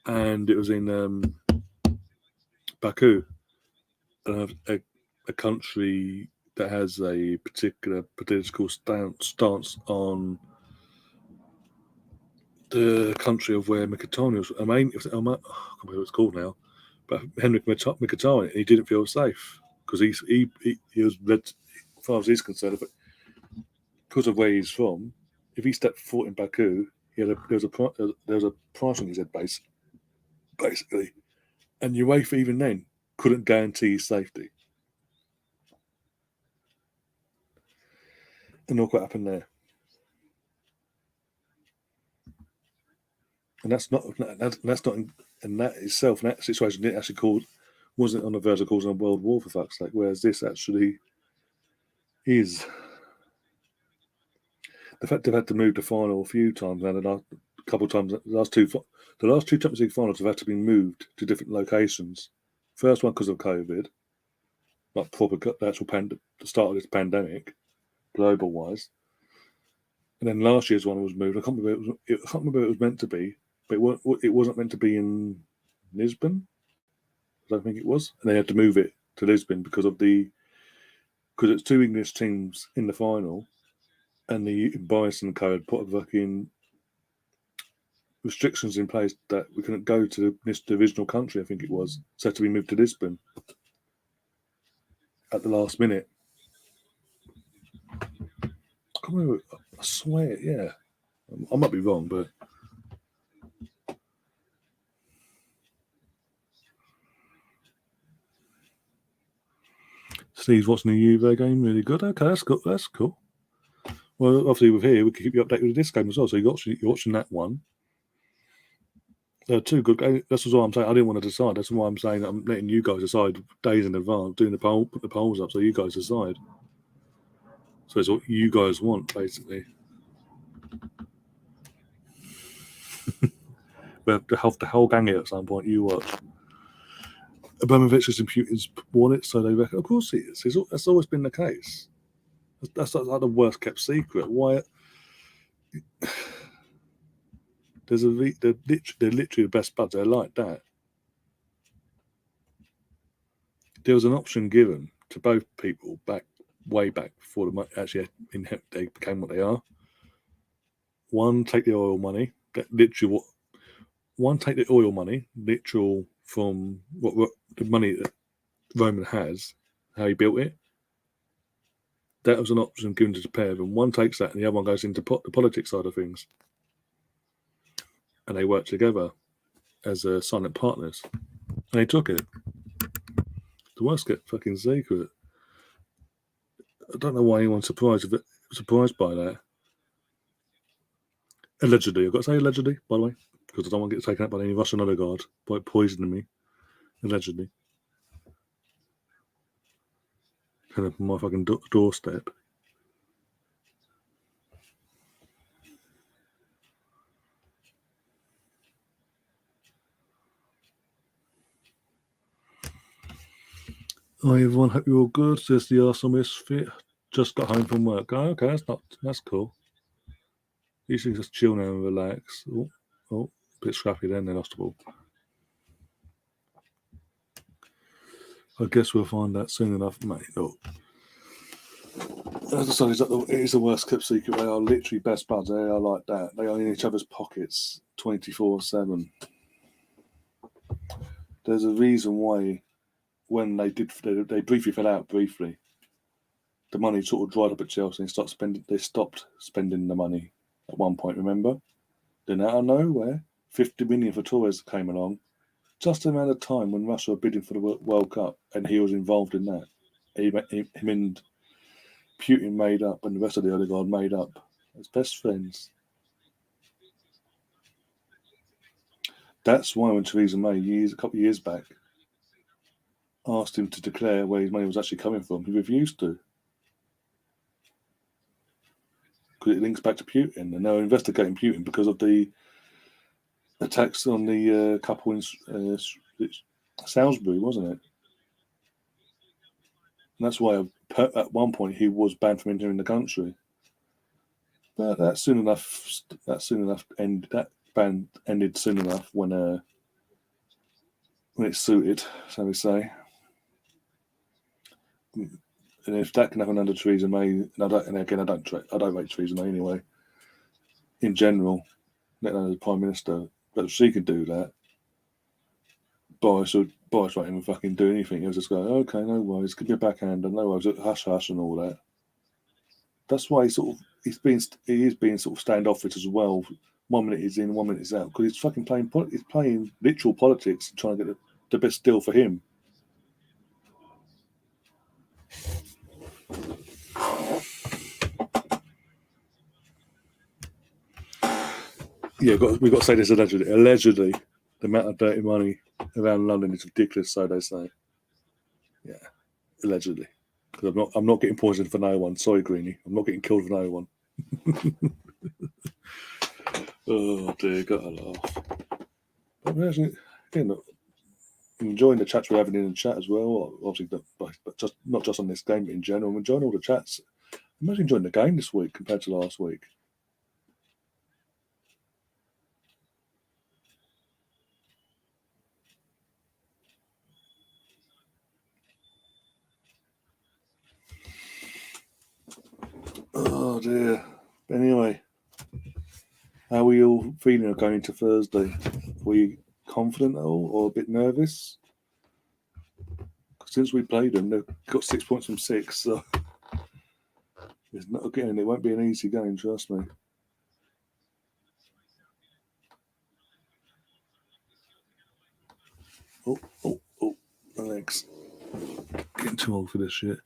and it was in Baku, a country that has a particular political stance on the country of where Mkhitaryan was. I can't remember what it's called now, but Henrik Mkhitaryan, he didn't feel safe because he was led, as far as he's concerned, because of where he's from. If he stepped foot in Baku, there was a price on his head, basically, and UEFA even then couldn't guarantee his safety. And look what happened there. And that's not in that itself, in that situation, it actually wasn't on the verge of causing a world war, for fuck's sake. Whereas this actually is. The fact they've had to move the final a few times now, a couple of times, the last two Champions League finals have had to be moved to different locations. First one because of COVID, like the actual the start of this pandemic, global wise. And then last year's one was moved. I can't remember it was meant to be, but it wasn't meant to be in Lisbon. I don't think it was, and they had to move it to Lisbon because it's two English teams in the final, and the Bison Code put a fucking restrictions in place that we couldn't go to this divisional country. I think it was, so it had to be moved to Lisbon at the last minute. I swear, yeah, I might be wrong, but. Steve's watching the Juve game, really good. Okay, that's good. That's cool. Well, obviously, with here, we can keep you updated with this game as well. So you're watching that one. They're two good games. That's what I'm saying. I didn't want to decide. That's why I'm saying I'm letting you guys decide days in advance, doing the poll, put the polls up, so you guys decide. So it's what you guys want, basically. But the whole gang here at some point, you watch. Abramovich's and Putin's won it, so they reckon, of course he is. That's always been the case. That's like the worst kept secret. Why? They're literally the best buds. They're like that. There was an option given to both people way back before they became what they are. One, take the oil money. One, take the oil money, literal from what the money that Roman has, how he built it. That was an option given to the pair of them. One takes that, and the other one goes into the politics side of things, and they work together as silent partners. And they took it. The worst kept fucking secret. I don't know why anyone's surprised by that. Allegedly, I've got to say allegedly, by the way, because I don't want to get taken out by any Russian oligarch by poisoning me. Allegedly. Kind of my fucking doorstep. Hi everyone, hope you're all good. Says the Arsenal misfit. Just got home from work. Oh, okay, that's cool. These things just chill now and relax. Oh, a bit scrappy then, they lost the ball. I guess we'll find out soon enough, mate. Look. As I said, it is the worst kept secret. They are literally best buds. They are like that. They are in each other's pockets 24/7. There's a reason why when they briefly fell out briefly. The money sort of dried up at Chelsea and they stopped spending the money at one point, remember? Then out of nowhere, 50 million for Torres came along. Just around the time when Russia were bidding for the World Cup, and he was involved in that. Him and Putin made up, and the rest of the oligarch made up as best friends. That's why when Theresa May, a couple of years back, asked him to declare where his money was actually coming from, he refused to. Because it links back to Putin, and they're investigating Putin because of the attacks on the couple Salisbury, wasn't it? And that's why at one point he was banned from entering the country. But that soon enough. That ban ended soon enough when it suited, so we say. And if that can happen under Theresa May, and I don't rate Theresa May anyway. In general, let alone the Prime Minister, but if she could do that, Boris won't even fucking do anything. He'll just go, okay, no worries, give me a backhander, no worries, hush hush and all that. That's why he is being sort of standoffish as well. 1 minute he's in, 1 minute he's out, because he's fucking playing literal politics, trying to get the best deal for him. Yeah, we've got to say this allegedly. Allegedly, the amount of dirty money around London is ridiculous, so they say. Yeah, allegedly. Because I'm not getting poisoned for no one. Sorry, Greenie. I'm not getting killed for no one. Oh dear, gotta laugh. But actually, again, enjoying the chats we're having in the chat as well. Obviously, but just not just on this game, but in general. I'm enjoying all the chats. I'm actually enjoying the game this week compared to last week. Oh dear. Anyway, how are we all feeling going into Thursday? Were you confident at all, or a bit nervous? Since we played them, they've got 6 points from 6, so it's not again. It won't be an easy game, trust me. Oh, Alex, getting too old for this shit.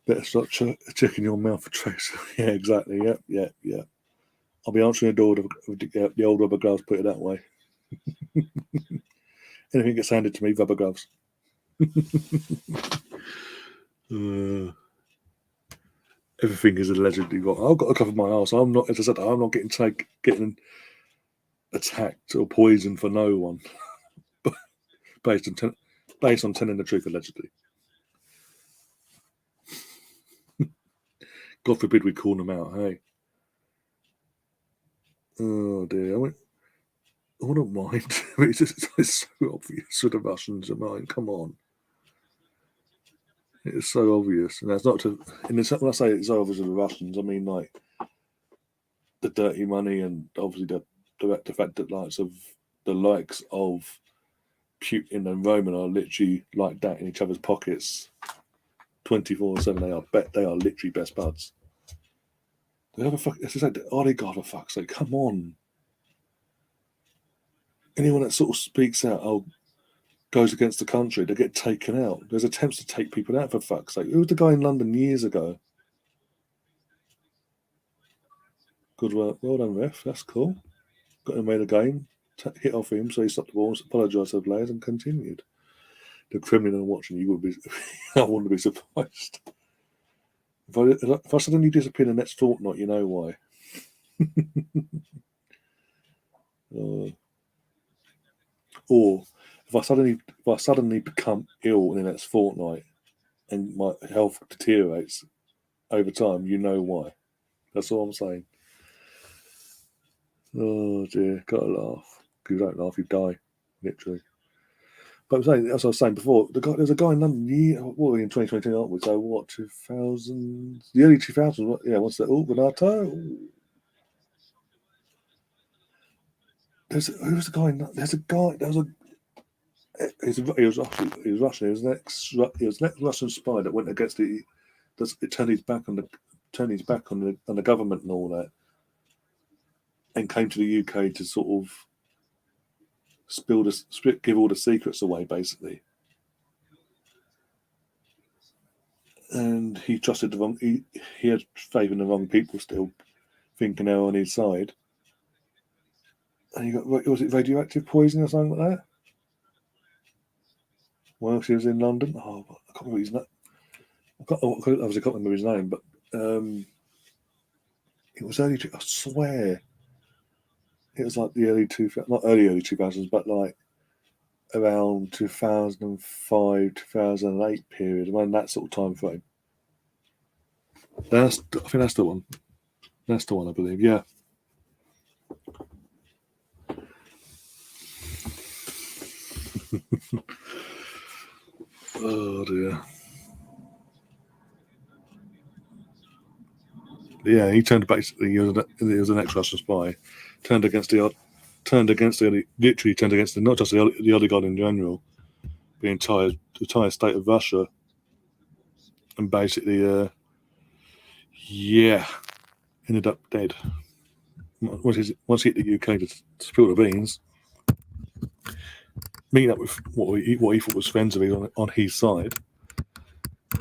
Better start checking your mouth for trace. Yeah, exactly. Yep. I'll be answering the door with the old rubber gloves, put it that way. Anything gets handed to me, rubber gloves. Everything is allegedly wrong. I've got to cover my arse. I'm not, as I said, I'm not getting attacked or poisoned for no one. based on telling the truth, allegedly. God forbid we call them out, hey. Oh dear. I don't mind. It's so obvious with the Russians. Come on. It's so obvious. And that's not to. When I say it's so obvious with the Russians, I mean like the dirty money and obviously the fact that the likes of Putin and Roman are literally like that in each other's pockets 24/7. They are literally best buds. It's like, oligarch, for fuck's sake, come on. Anyone that sort of speaks out, goes against the country, they get taken out. There's attempts to take people out, for fuck's sake. Who was the guy in London years ago? Good work. Well done, ref. That's cool. Got him made a game. Hit off him, so he stopped the ball, apologised to the players, and continued. The criminal watching you would be. I wouldn't be surprised. If I suddenly disappear in the next fortnight, you know why. Or if I suddenly become ill in the next fortnight and my health deteriorates over time, you know why. That's all I'm saying. Oh dear, gotta laugh. If you don't laugh, you die, literally. But I'm saying, as I was saying before, there's a guy in London, in 2020, aren't we? So what, 2000, the early 2000s? What's that? Oh, Renato. There's a guy. There's a guy. There was a. He was Russian. He was an ex-Russian spy that went against it. It turned his back on the government and all that, and came to the UK to sort of give all the secrets away, basically. And he trusted the wrong. He had faith in the wrong people still, thinking they're on his side. And he got, was it radioactive poisoning or something like that? While he was in London, I can't remember his name. I can't remember his name, but it was early. I swear, it was like the early 2000s, not early 2000s, but like around 2005, 2008 period, around that sort of time frame. I think that's the one. That's the one, I believe. Yeah. Oh dear. Yeah, he turned basically. He was an ex-Russian spy. Literally turned against not just the oligarch in general, the entire state of Russia, and basically, ended up dead. Once he hit the UK to spill the beans, meeting up with what he thought was friends of his on his side,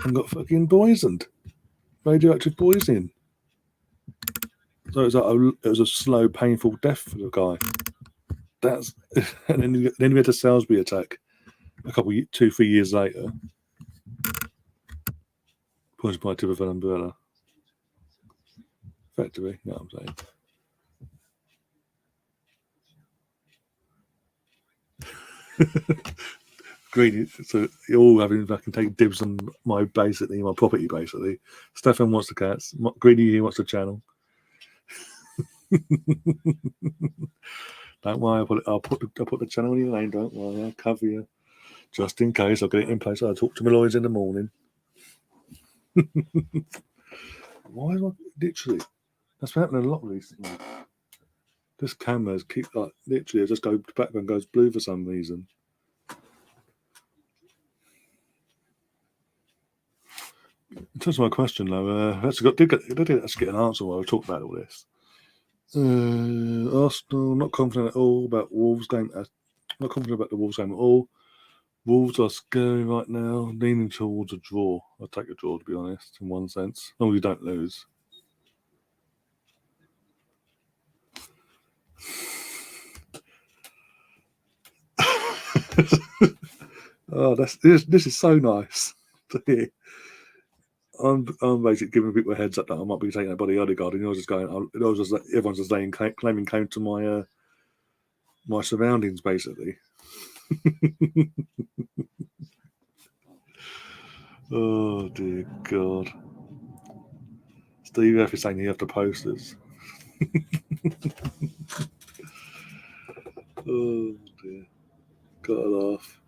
and got fucking poisoned, radioactive poisoning. So it was a slow, painful death for the guy. And then we had the Salisbury attack a couple, 2-3 years later, poisoned by a tip of an umbrella. Effectively, you know what I'm saying. Greedy, so you're all having fucking take dibs on my property basically. Stefan wants the cats. Greedy here wants the channel. Don't worry, I'll put the channel in your name. Don't worry, I'll cover you just in case. I'll get it in place. I'll talk to my lawyers in the morning. Why is literally? That's been happening a lot recently. This camera's keep literally it just goes back and goes blue for some reason. In terms of my question though, did get an answer while we talked about all this. Arsenal not confident at all about Wolves game. Not confident about the Wolves game at all. Wolves are scary right now, leaning towards a draw. I'll take a draw, to be honest, in one sense. As long as you don't lose. Oh, this is so nice to hear. I'm basically giving people a heads up that I might be taking a body Odegaard, and you're just going. Everyone's just claiming came to my my surroundings, basically. Oh dear God! Steve F is saying you have the posters. Oh dear, gotta laugh.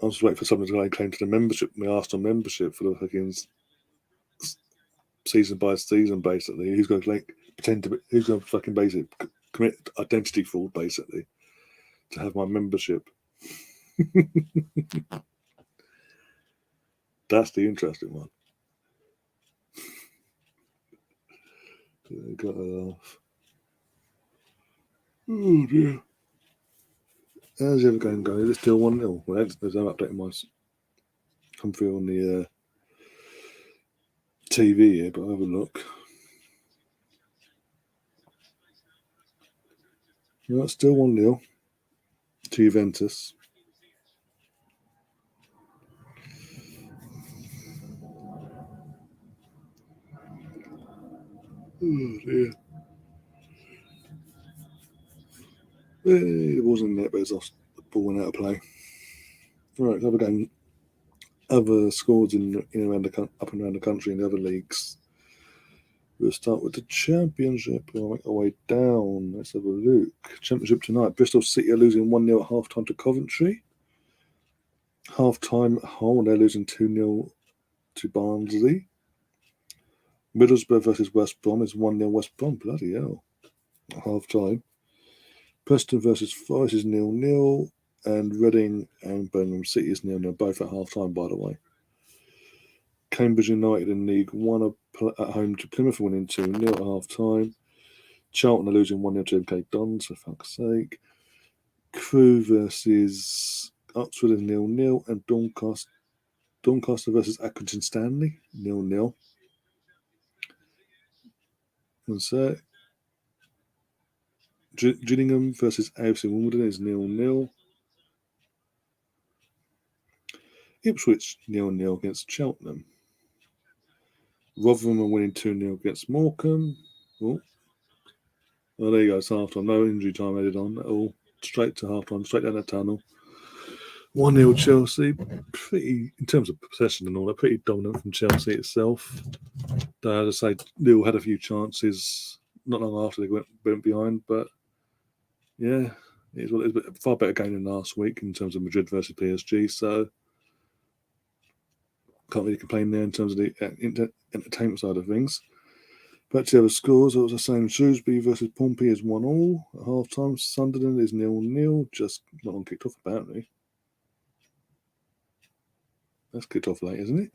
I was waiting for someone to claim to the membership, my Arsenal membership for the fucking season by season, basically. Who's going to who's going to fucking basically commit identity fraud, basically, to have my membership. That's the interesting one. Got to laugh. Oh dear. How's the other game going? Is it still 1-0? Well, there's no update on my come through on the TV here, but I'll have a look. No, it's still 1-0 to Juventus. Oh dear. It wasn't net, but it's off the ball went out of play. Right, other game, other scores in up and around the country in the other leagues. We'll start with the Championship. We'll make our way down. Let's have a look. Championship tonight. Bristol City are losing 1-0 at half time to Coventry. Half time at Hull, they're losing 2-0 to Barnsley. Middlesbrough versus West Brom is 1-0 West Brom. Bloody hell. At half time. Preston versus Forest is 0-0. And Reading and Birmingham City is 0-0, both at half time, by the way. Cambridge United in League One at home to Plymouth, winning 2-0 at half time. Charlton are losing 1-0 to MK Dons, for fuck's sake. Crewe versus Oxford is 0-0. And Doncaster versus Accrington Stanley, 0-0. And so Gillingham versus AFC Wimbledon is 0-0. Ipswich 0-0 against Cheltenham. Rotherham are winning 2-0 against Morecambe. Oh, there you go. It's half time. No injury time added on at all. Straight to half time, straight down the tunnel. 1-0 Chelsea. Pretty, in terms of possession and all that, pretty dominant from Chelsea itself. Though, as I say, Lille had a few chances not long after they went behind, but yeah, it is what it is. But far better game than last week in terms of Madrid versus PSG. So can't really complain there in terms of the entertainment side of things. Back to the other scores, it was the same. Shrewsbury versus Pompey is 1-1 at half time. Sunderland is 0-0, just not long kicked off apparently. That's kicked off late, isn't it?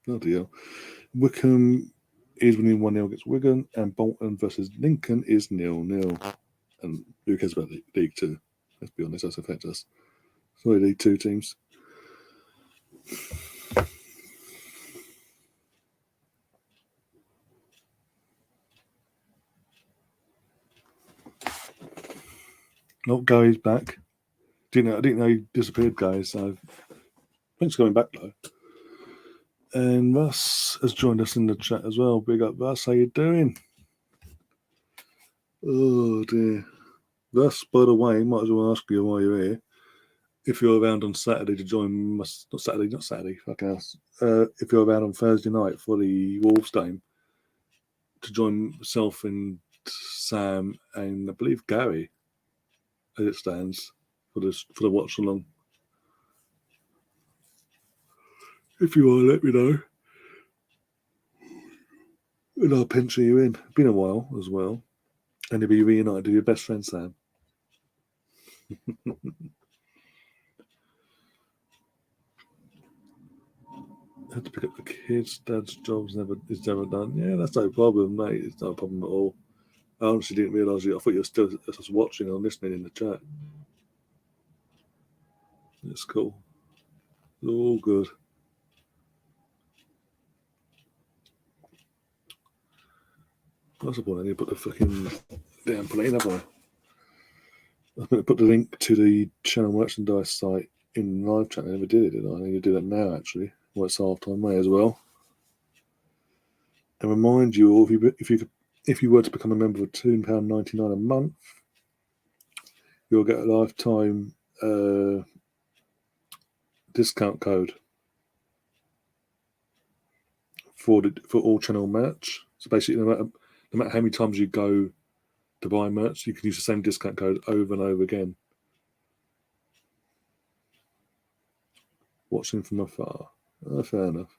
Bloody hell. Wickham is winning 1-0 against Wigan, and Bolton versus Lincoln is 0-0. And who cares about League Two? Let's be honest, that's affects us. Sorry, League Two teams. Oh, Gary's back. I didn't know he disappeared, guys. So thanks for coming back, though. And Russ has joined us in the chat as well. Big up, Russ. How you doing? Oh dear. Russ, by the way, might as well ask you while you're here if you're around on Saturday to join us. Not Saturday. Fucking ass. If you're around on Thursday night for the Wolves game, to join myself and Sam and I believe Gary, as it stands, for the watch along. If you are, let me know. And I'll pencil you in. Been a while as well. And you'll be reunited with your best friend, Sam. Had to pick up the kids. Dad's job's never done. Yeah, that's no problem, mate. It's no problem at all. I honestly didn't realise you. I thought you were still just watching or listening in the chat. It's cool. It's all good. What's the point? I need to put the fucking damn plane up on. I'm going to put the link to the channel merchandise site in the live chat. I never did it, did I? I need to do that now, actually. Well, it's half time, may as well. And remind you all, if you were to become a member of £2.99 a month, you'll get a lifetime discount code for all channel merch. So basically, no matter how many times you go to buy merch, you can use the same discount code over and over again. Watching from afar. Fair enough.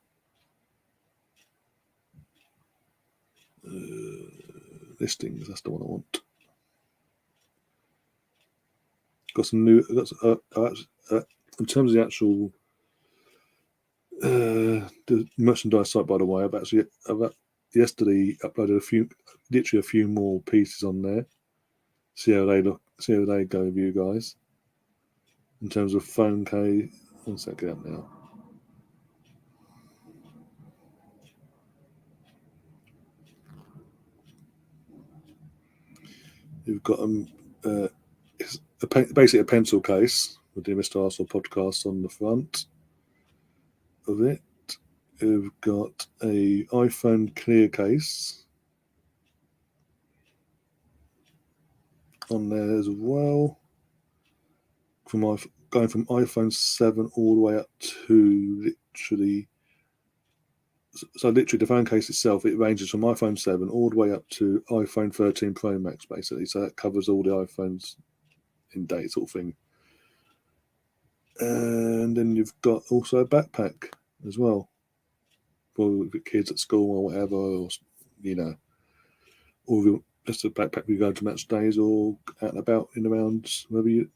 Listings, that's the one I want. Got some new. In terms of the actual the merchandise site, by the way, I've yesterday uploaded literally a few more pieces on there. See how they look. See how they go with you guys. In terms of phone case, one second up now. You've got it's basically a pencil case with the Mr. Arsenal podcast on the front of it. You've got a iPhone clear case on there as well. Going from iPhone 7 all the way up to literally. So literally the phone case itself, it ranges from iPhone 7 all the way up to iPhone 13 Pro Max, basically. So that covers all the iPhones in date, sort of thing. And then you've got also a backpack as well for kids at school or whatever, or or just a backpack you go to match days or out and about in around wherever you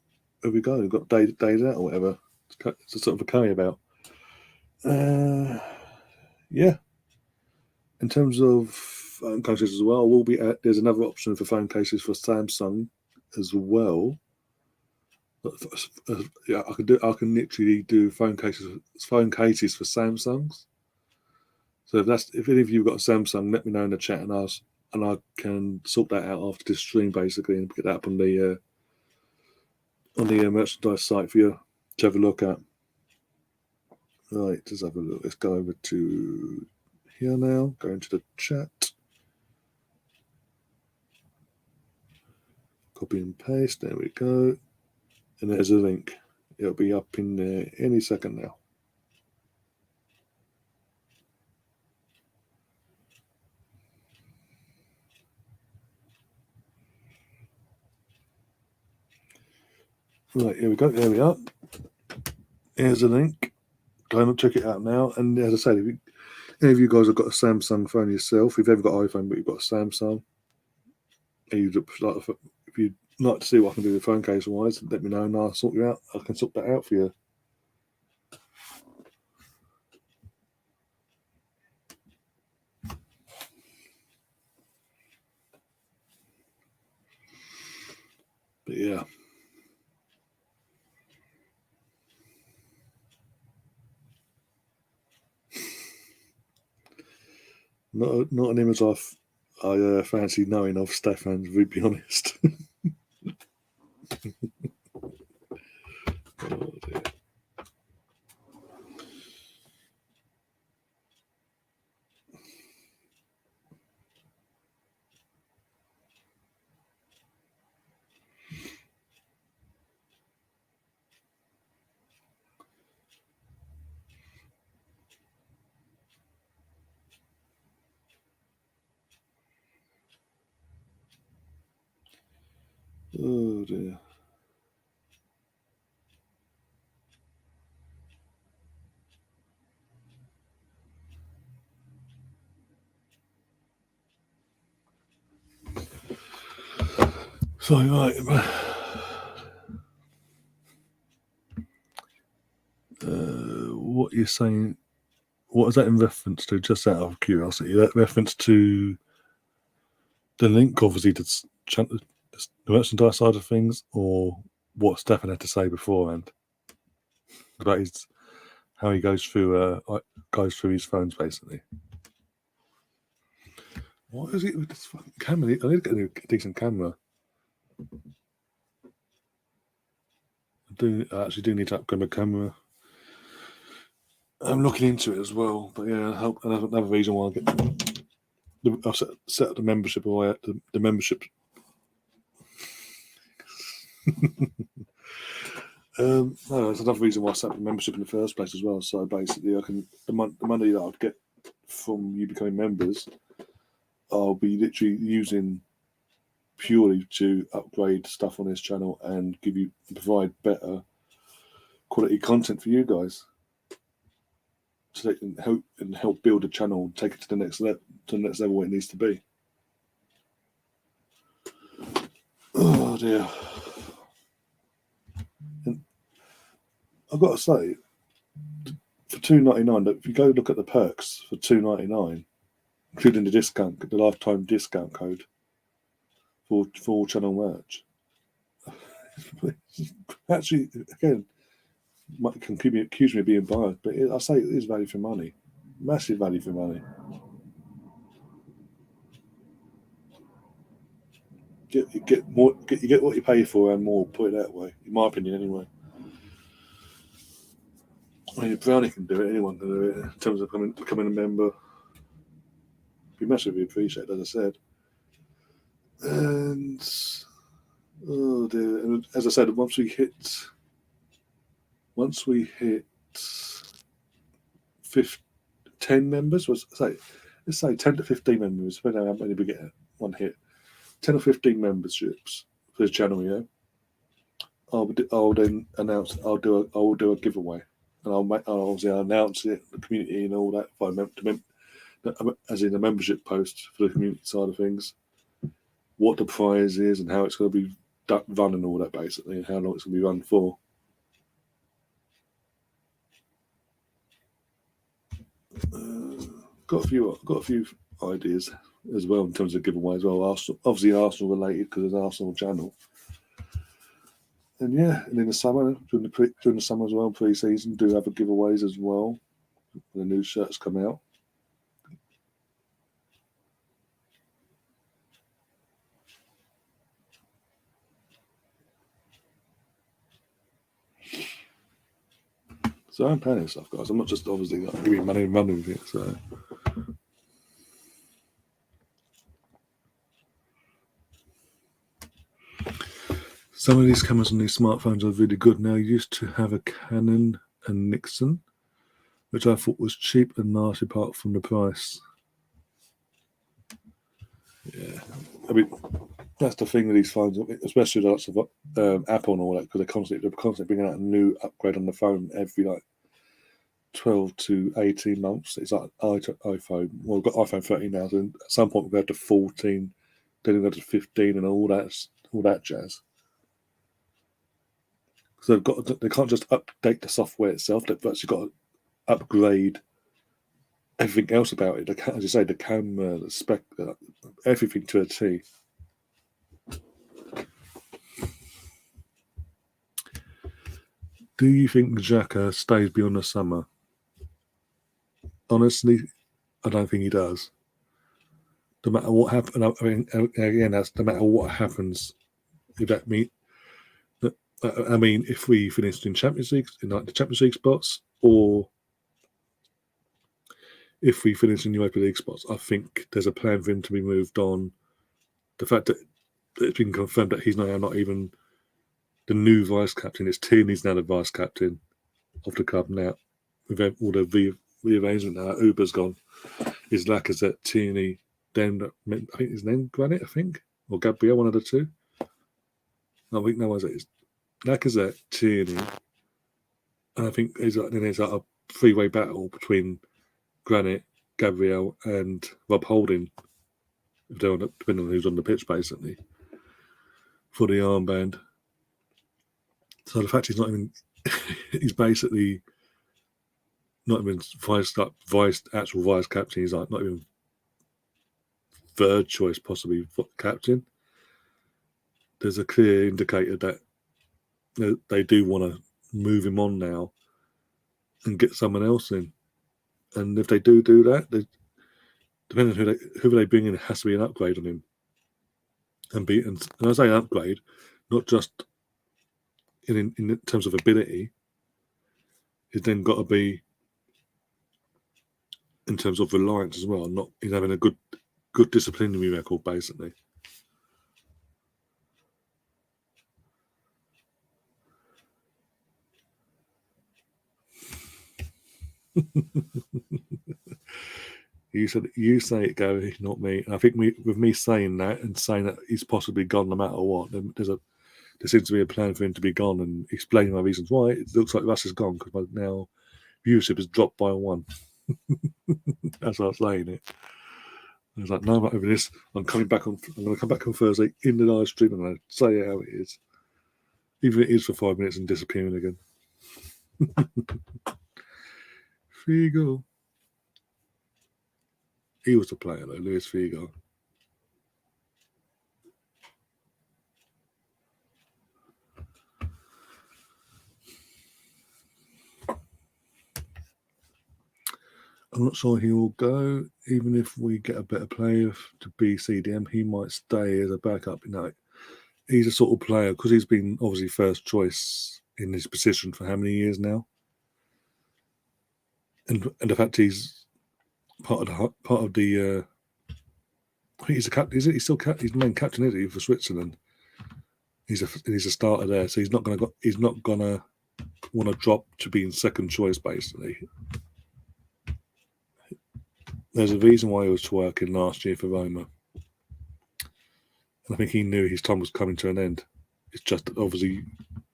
go. You've got days out or whatever. It's a sort of a carry about. Yeah. In terms of phone cases as well, there's another option for phone cases for Samsung as well. Yeah, I can literally do phone cases for Samsungs. So if any of you have got a Samsung, let me know in the chat, and I can sort that out after this stream basically, and get that up on the merchandise site for you to have a look at. Right, let's have a look. Let's go over to here now. Go into the chat. Copy and paste. There we go. And there's a link. It'll be up in there any second now. Right, here we go. There we are. Here's a link. Go and check it out now. And as I say, if any of you guys have got a Samsung phone yourself, if you've ever got an iPhone but you've got a Samsung, and if you'd like to see what I can do with phone case wise, let me know and I'll sort you out. I can sort that out for you. But yeah. Not an image I fancy knowing of, Stefan, to be honest. Oh dear. Oh dear. So right, what you're saying? What is that in reference to? Just out of curiosity, that reference to the link, obviously, to the merchandise side of things, or what Stefan had to say beforehand about how he goes through his phones, basically. What is it with this fucking camera? I need to get a decent camera. I actually do need to upgrade my camera. I'm looking into it as well, but yeah, another reason why I'll set up the membership away at the membership. No, that's another reason why I set up the membership in the first place as well. So basically, the money that I'd get from you becoming members, I'll be literally using purely to upgrade stuff on this channel and provide better quality content for you guys, so they can help build a channel and take it to the next level where it needs to be. Oh dear. And I've got to say, for $2.99, if you go look at the perks for $2.99, including the lifetime discount code for all channel merch, actually, again, can accuse me of being biased, but I say it is value for money, massive value for money. You get what you pay for and more. Put it that way, in my opinion, anyway. I mean, if Brownie can do it, anyone can do it. In terms of becoming a member, be massively appreciated, as I said. And oh dear, and as I said, once we hit 10 members, let's say 10 to 15 members, depending on how many we get at one hit, 10 or 15 memberships for the channel, yeah. I'll then announce. I'll do a giveaway, and I'll obviously announce it, the community and all that, as in a membership post for the community side of things, what the prize is and how it's going to be run and all that, basically, and how long it's going to be run for. Got a few ideas as well in terms of giveaway as well. Obviously Arsenal related, because it's an Arsenal channel. And yeah, and in the summer, during the summer as well, pre-season, do have giveaways as well when the new shirts come out. So I'm planning stuff, guys. I'm not just obviously like, giving money and running with it. So some of these cameras on these smartphones are really good now. I used to have a Canon and Nixon, which I thought was cheap and nice apart from the price. Yeah, I mean that's the thing with these phones, especially the lots of Apple and all that, because they're constantly bringing out a new upgrade on the phone every like 12 to 18 months. It's like iPhone. Well, we've got iPhone 13 now, so at some point we'll go to 14, then we'll go to 15, and all that jazz. So they can't just update the software itself. They've actually got to upgrade everything else about it. As you say, the camera, the spec, everything to a T. Do you think Xhaka stays beyond the summer? Honestly, I don't think he does. No matter what happens, I mean, again, that's no matter what happens. If that mean, I mean, if we finished in Champions League, in like the Champions League spots, or if we finish in Europa League spots, I think there's a plan for him to be moved on. The fact that it's been confirmed that he's now not even the new vice captain. It's Tierney's now the vice captain of the club now. With all the rearrangement now, Uber's gone. Is Lacazette, Tierney, then I think his name Granit, I think, or Gabriel, one of the two. I think no one's it. It's Lacazette, Tierney, and I think there's like a three-way battle between Granit, Gabriel, and Rob Holding, depending on who's on the pitch, basically, for the armband. So the fact he's not even, he's basically not even actual vice captain. He's like not even third choice, possibly for captain. There's a clear indicator that they do want to move him on now and get someone else in. And if they do that, depending on who they bring in, it has to be an upgrade on him. And I say upgrade, not just in terms of ability. It's then got to be in terms of reliance as well. Not he's having a good disciplinary record, basically. You say it, Gary, not me. And I think with me saying that and saying that he's possibly gone no matter what, there seems to be a plan for him to be gone and explaining my reasons why. It looks like Russ is gone because now viewership has dropped by 1. That's why I was saying it. I was like, no, I'm not over this. I'm going to come back on Thursday in the live stream and I'm going to say it how it is. Even if it is for 5 minutes and disappearing again. Figo. He was the player though, Luis Figo. I'm not sure he will go. Even if we get a better player to be CDM, he might stay as a backup. He's a sort of player because he's been obviously first choice in his position for how many years now, and the fact he's part of the. I think he's a captain. He's still he's the main captain, isn't he, for Switzerland? He's a starter there, so he's not gonna want to drop to being second choice. Basically, there's a reason why he was working last year for Roma. And I think he knew his time was coming to an end. It's just that obviously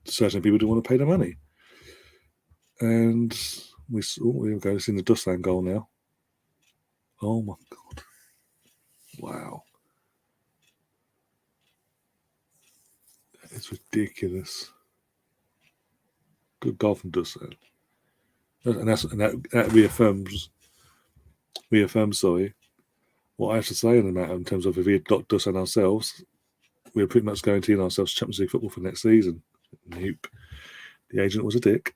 certain people don't want to pay the money. And we'll go see the Dusan goal now. Oh my God. Wow. It's ridiculous. Good goal from Dusan. And that reaffirms what I have to say in the matter in terms of if we had got Dusan ourselves, we're pretty much guaranteeing ourselves Champions League football for next season. Nope. The agent was a dick.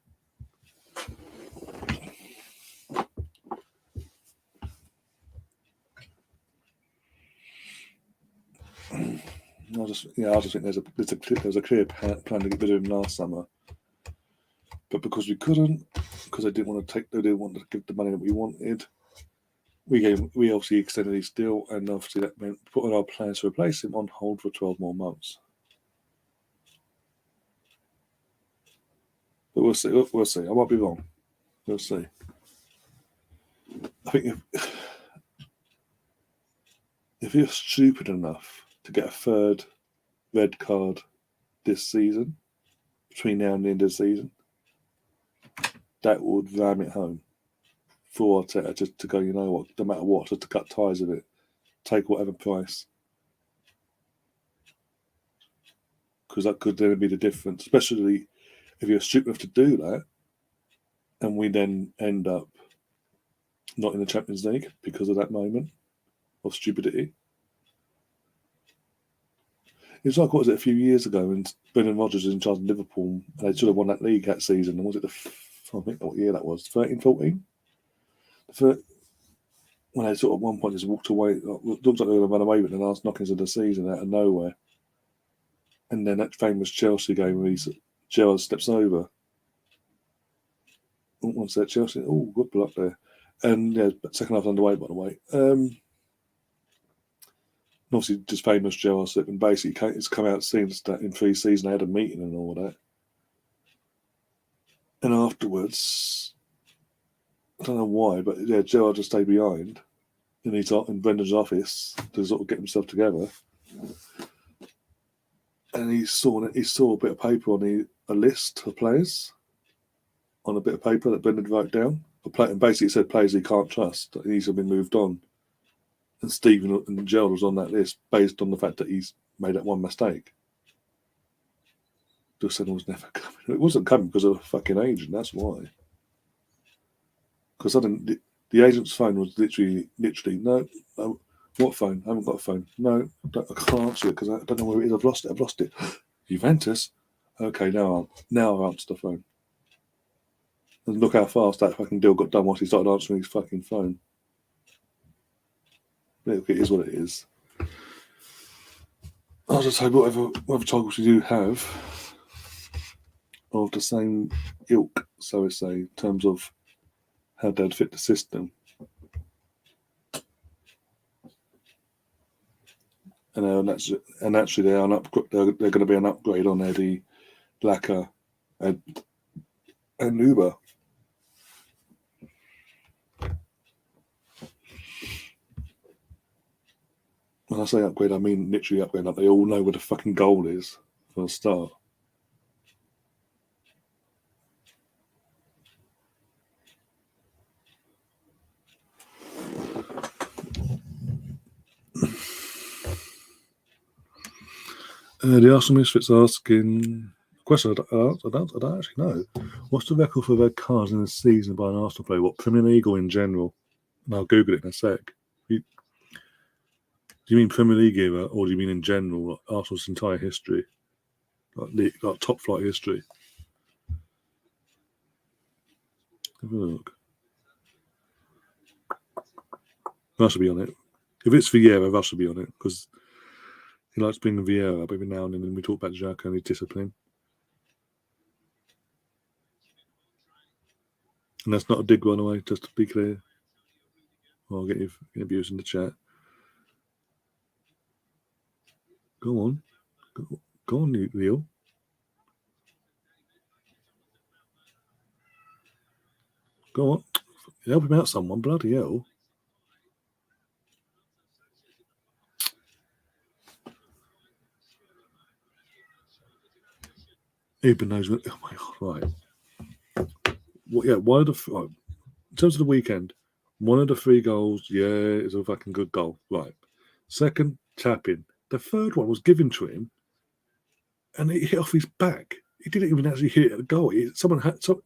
I just think there's a clear plan to get rid of him last summer, but because we couldn't because they didn't want to give the money that we wanted. We obviously extended his deal, and obviously that meant putting our plans to replace him on hold for 12 more months. But we'll see. We'll see. I might be wrong. We'll see. I think if you're stupid enough to get a third red card this season, between now and the end of the season, that would ram it home for Arteta, just to go, you know what, no matter what, just to cut ties with it, take whatever price. Because that could then be the difference, especially if you're stupid enough to do that, and we then end up not in the Champions League because of that moment of stupidity. It's like, what was it, a few years ago when Brendan Rodgers was in charge of Liverpool, and they should have won that league that season. And was it I think what year that was, 13, 14? When they sort of at one point just walked away, it looks like they were going to run away with the last knockings of the season out of nowhere. And then that famous Chelsea game where Gerrard steps over. Once that Chelsea, good block there. And yeah, second half underway, by the way. Obviously, just famous Gerrard slip, and basically it's come out since that in pre-season they had a meeting and all that. And afterwards, I don't know why, but yeah, Gerrard just stayed behind in Brendan's office to sort of get himself together. And he saw a bit of paper on a list of players, on a bit of paper that Brendan wrote down. And basically said players he can't trust, that needs to have been moved on. And Stephen and Gerald was on that list based on the fact that he's made that one mistake. Just said it was never coming. It wasn't coming because of a fucking agent, that's why. Because the agent's phone was literally, no, what phone? I haven't got a phone. No, I can't answer it because I don't know where it is. I've lost it. Juventus? Okay, now I'll answer the phone. And look how fast that fucking deal got done once he started answering his fucking phone. Look, it is what it is. I'll just say whatever titles you do have of the same ilk, so to say, in terms of how they'd fit the system. And actually they're going to be an upgrade on Eddie, Laka, and Uber. When I say upgrade, I mean literally upgrade. Like they all know where the fucking goal is for a start. The Arsenal Misfits asking a question I don't actually know. What's the record for red cards in the season by an Arsenal player? What, Premier League or in general? And I'll Google it in a sec. Do you mean Premier League era, or do you mean in general, like Arsenal's entire history, like top flight history? Have a look. Russ will be on it. If it's Vieira, Russ will be on it because he likes bringing Vieira up every now and then. And we talk about Xhaka and his discipline, and that's not a dig, by the way. Just to be clear, I'll get your views in the chat. Go on, Leo. Go on, help him out, someone. Bloody hell. Eben knows. Oh my god! Right. Well, yeah. In terms of the weekend, one of the 3 goals, is a fucking good goal. Right. Second, tapping. The third one was given to him, and it hit off his back. He didn't even actually hit it at the goal. Someone had some.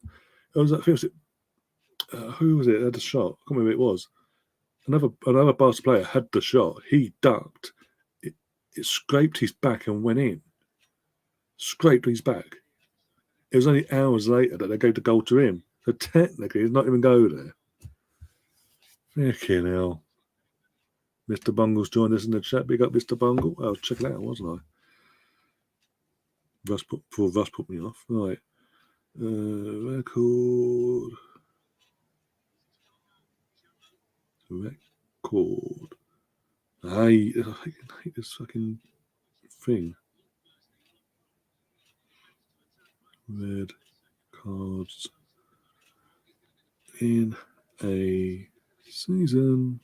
It was who was it? Had the shot. I can't remember who it was. Another Barca player had the shot. He ducked. It scraped his back and went in. Scraped his back. It was only hours later that they gave the goal to him. So technically, he's not even go there. Fucking hell. Mr. Bungle's joined us in the chat. Big up, Mr. Bungle. I was checking it out, wasn't I? Russ put me off. Right. Record. record. I hate this fucking thing. Red cards in a season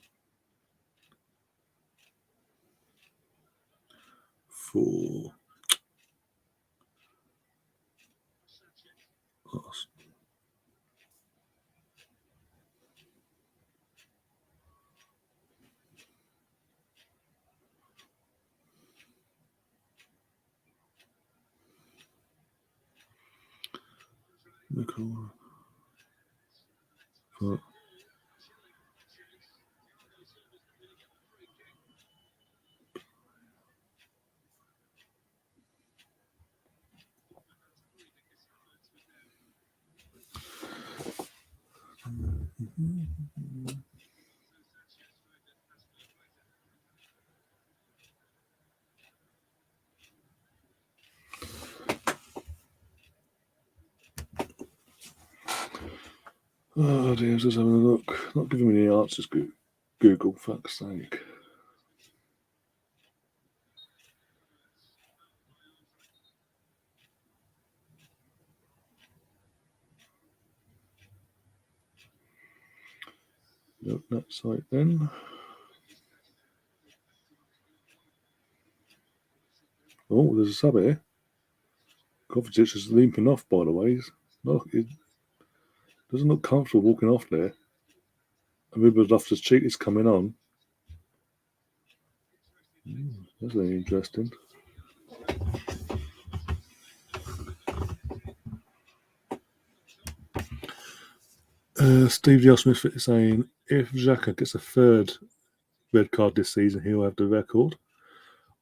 for us. Record. But oh dear, just having a look. Not giving me the answers, Google, fuck's sake. Nope, that site then. Oh, there's a sub here. Kovacic is limping off, by the way. Look, it doesn't look comfortable walking off there. And Ruben Loftus-Cheek is coming on. That's very interesting. Steve J. Smith is saying if Xhaka gets a third red card this season, he'll have the record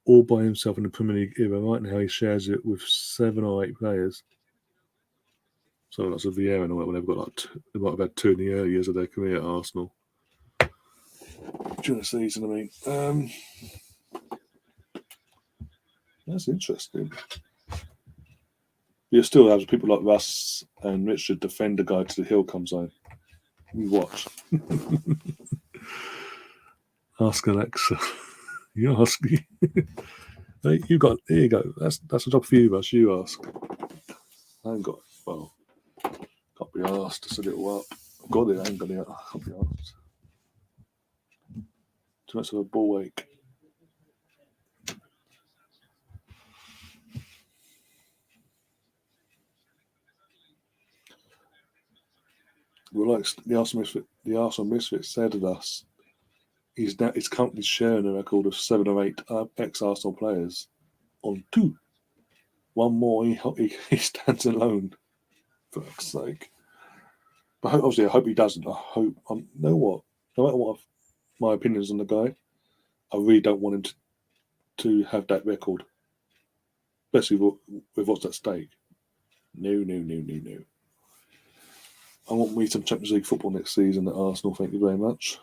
all by himself in the Premier League era. Right now, he shares it with 7 or 8 players. So lots of Vieira and all that. When they've got like they might have had 2 in the early years of their career at Arsenal during the season. I mean, that's interesting. You still have people like Russ and Richard defend the guy to the hill comes on. You watch. Ask Alexa. You ask. Hey, you got. Here you go. That's a job for you, Russ. You ask. I ain't got. Well, can't be asked to set it all up. I've got it. I ain't got it. I can't be asked. Too much of a ball ache. Well, like the Arsenal Misfit said of us, his company's sharing a record of 7 or 8 ex-Arsenal players on 2. One more, he stands alone. For fuck's sake. But obviously, I hope he doesn't. I hope. Know what? No matter what my opinions on the guy, I really don't want him to have that record, especially with what's at stake. No. I want me some Champions League football next season at Arsenal. Thank you very much.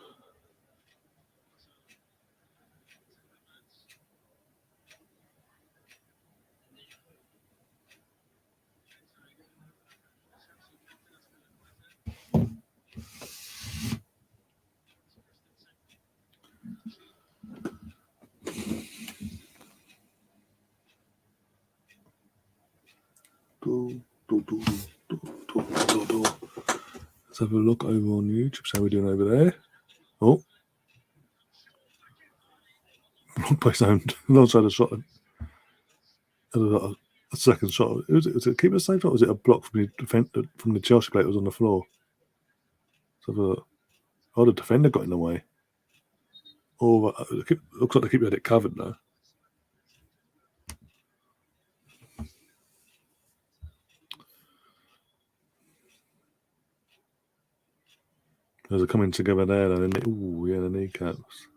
Let's have a look over on YouTube. How are we doing over there? Oh. Blocked by sound. Alongside a shot. A second shot. Was it keeper save shot or was it a block from the Chelsea player that was on the floor? So the defender got in the way. Oh, looks like the keeper had it covered though. As they're coming together there, though, the kneecaps.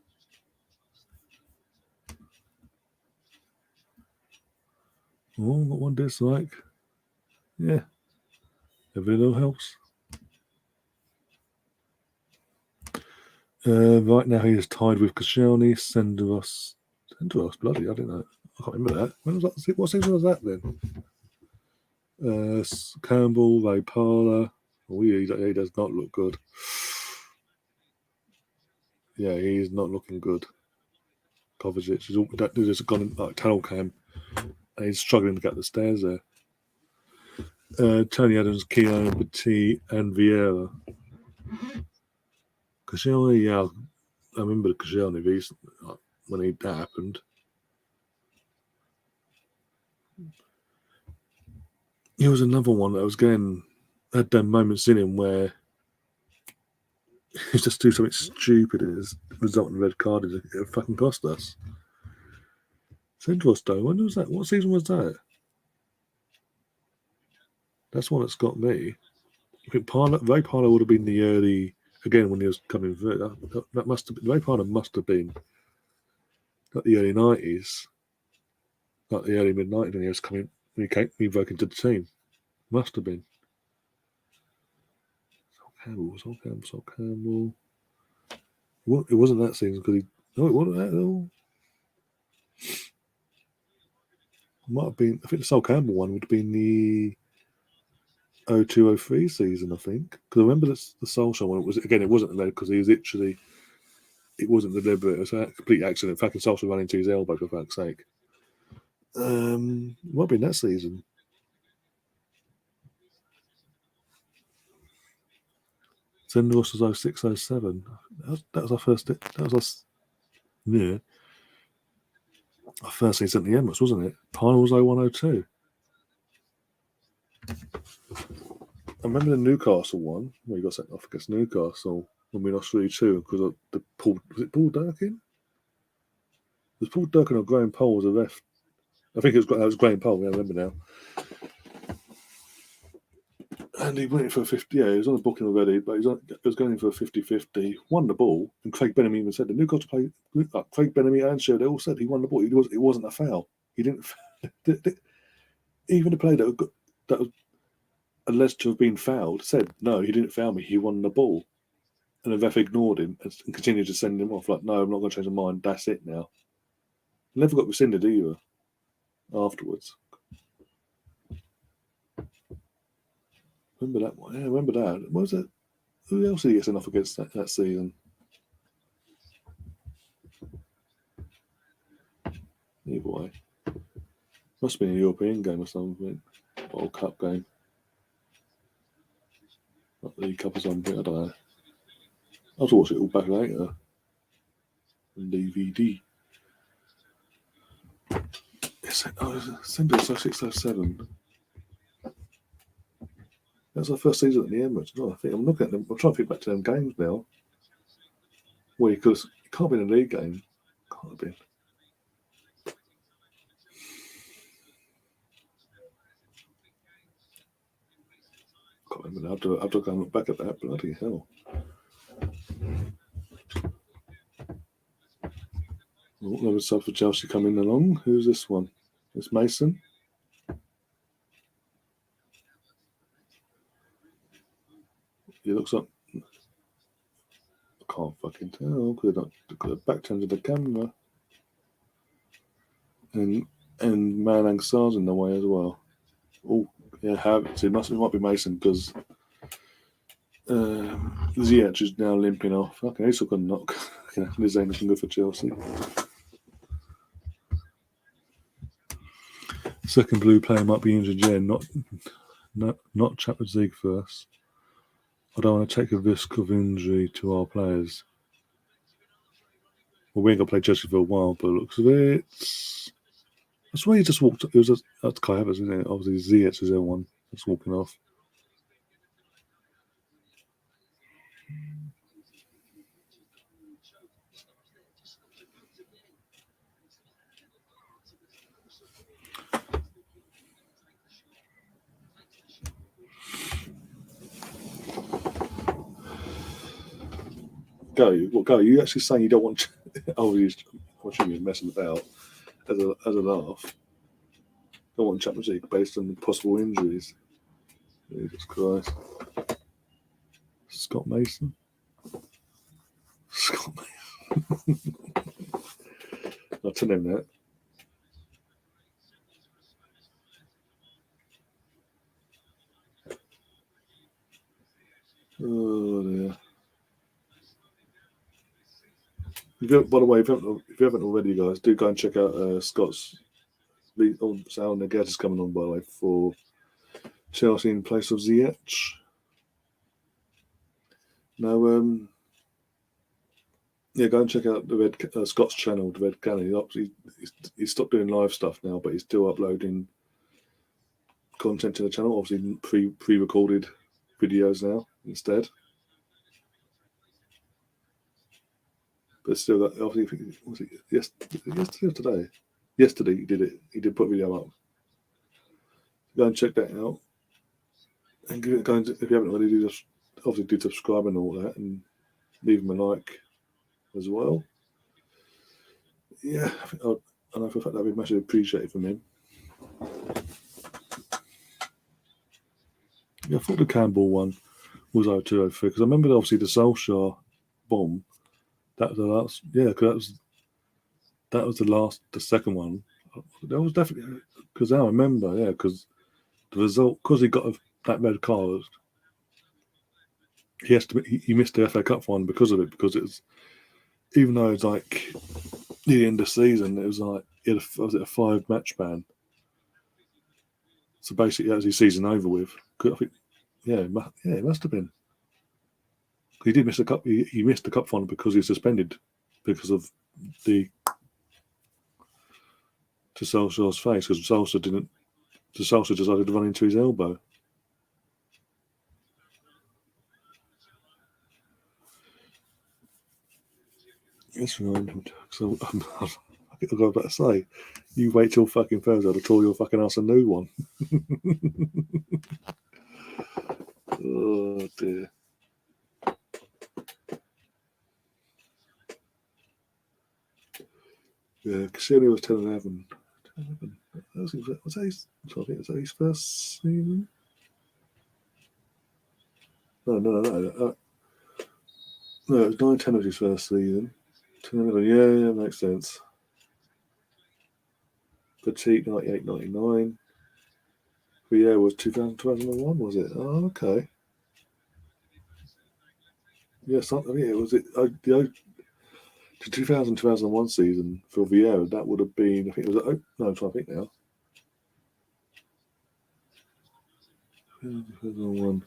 Oh, got one dislike. Yeah. Every little helps. Right now he is tied with Koscielny, Senderos, bloody, I don't know. I can't remember that. When was that? What season was that then? Campbell, Ray Parler. Oh, he does not look good. Yeah, he's not looking good. Kovacic has just gone like tunnel cam, and he's struggling to get up the stairs there. Tony Adams, Keown, Petit, and Vieira. Koscielny, yeah, I remember Koscielny when that happened. He was another one that was had them moments in him where he just do something stupid and his result in red card it fucking cost us. Central though, when was that? What season was that? That's one that's got me. I think Ray Parlour would have been the early again when he was coming through. That must have been Ray Parlour must have been like the early 90s, like the early mid 90s when he was coming when he broke into the team. Must have been. Sol Campbell. It wasn't that season because he. No, it wasn't that at all. It might have been. I think the Sol Campbell one would have been the 02-03 season. I think because I remember the Solskjaer one. It wasn't led because he was literally. It wasn't deliberate. It was a complete accident. Fucking Solskjaer running into his elbow for fuck's sake. Might have been that season. Zendos was 06, 07. That was our first. That was us. Yeah. Our first season at the Emirates, wasn't it? Final was 01, 02. I remember the Newcastle one where you got sent off against Newcastle when we lost 3-2 because of the Paul. Was it Paul Durkin? Was Paul Durkin or Graham Pole was a ref? I think it was Graham Pole. Yeah, I remember now. And he went in for a 50. Yeah, he was on the booking already, but he was going in for a 50-50. Won the ball, and Craig Bellamy even said the Newcastle play. Craig Bellamy and Sher, they all said he won the ball. It wasn't a foul. He didn't. Even the player that was alleged to have been fouled said no, he didn't foul me. He won the ball, and the ref ignored him and continued to send him off. Like, no, I'm not going to change my mind. That's it now. Never got rescinded either. Afterwards. Remember that one? Yeah, remember that. What was it? Who else did he get sent off against that season? Either way. Must have been a European game or something. World Cup game. Not the League Cup or something, I don't know. I'll watch it all back later. On DVD. December 06-07. That's our first season at the Emirates. No, I think I'm looking at them. I'm trying to think back to them games now. Well, because it can't be in a league game. Can't have been. Can't remember now. I have to go and look back at that. Bloody hell. Oh, another sub for Chelsea coming along. Who's this one? It's Mason. He looks like. I can't fucking tell because they're back turned to the camera. And Malang Sarr's in the way as well. Oh, yeah, it might be Mason because Ziyech is now limping off. Okay, he's still got a knock. This ain't looking good for Chelsea. Second blue player might be injured again, not Champions League first. I don't want to take a risk of injury to our players. Well, we ain't going to play Chelsea for a while, but it looks of it. That's why he just walked. That's Kai Havertz, isn't it? Obviously, Ziyech is the one that's walking off. Go. You actually saying you don't want? You're watching you messing about as a laugh. Don't want Champions League based on possible injuries. Jesus Christ. Scott Mason. I'll tell him that. Oh dear. By the way, if you haven't already, guys, do go and check out Scott's. Sal Negas is coming on, by the way, for Chelsea in place of Ziyech. Now, yeah, go and check out the Scott's channel, the Red Cannon. He's stopped doing live stuff now, but he's still uploading content to the channel. Obviously, pre-recorded videos now instead. But still, obviously, was it yesterday or today? Yesterday he did it. He did put a video up. Go and check that out. And if you haven't already, just obviously do subscribe and all that, and leave him a like as well. Yeah, I know for a fact that'd be massively appreciated from him. Yeah, I thought the Campbell one was 02-03 because I remember obviously the Solskjaer bomb. That was the last. Yeah, because that was the second one. That was definitely because I remember. Yeah, because the result, because he got that red card, he missed the FA Cup one because of it. Because it was, even though it's like the end of the season, it was like was it a 5-match ban? So basically, that was his season over with. I think, it must have been. He did miss the cup. He missed the cup final because he was suspended because of to Solskjaer's face, because Solskjaer decided to run into his elbow. That's right. So I got about to say, you wait till fucking Thursday to tore your fucking ass a new one. Oh dear. Yeah, Casillas was 10-11. Was that his first season? No. No, it was 9-10 of his first season. 10-11, yeah, makes sense. Petite, 98-99. But yeah, it was 2001, was it? Oh, okay. Yeah, something. Yeah, was it the 2000-2001 season for Vieira? That would have been. I think it was. No, I'm trying to think now. 2001.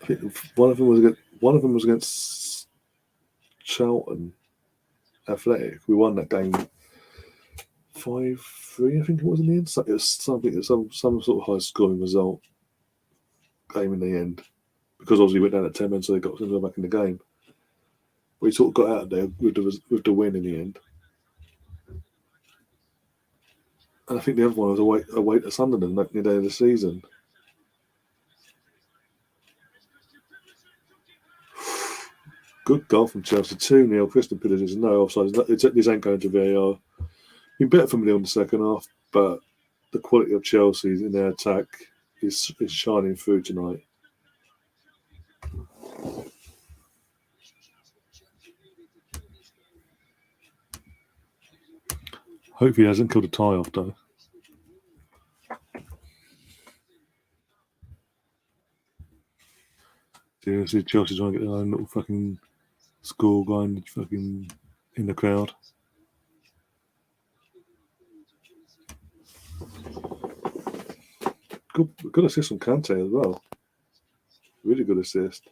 I think one of them was against Charlton Athletic. We won that game 5-3. I think it was in the end. It was some sort of high scoring result game in the end, because obviously went down at 10 men, so they got them back in the game. But he sort of got out of there with the win in the end. And I think the other one was away to Sunderland at the end of the season. Good goal from Chelsea, 2-0. Kristen Pillage is no offside. This ain't going to VAR. Been better from Lille in the second half, but the quality of Chelsea in their attack is shining through tonight. Hopefully he hasn't killed a tie off though. Seriously, Chelsea trying to get their own little fucking score going fucking in the crowd. Good assist from Kante as well. Really good assist.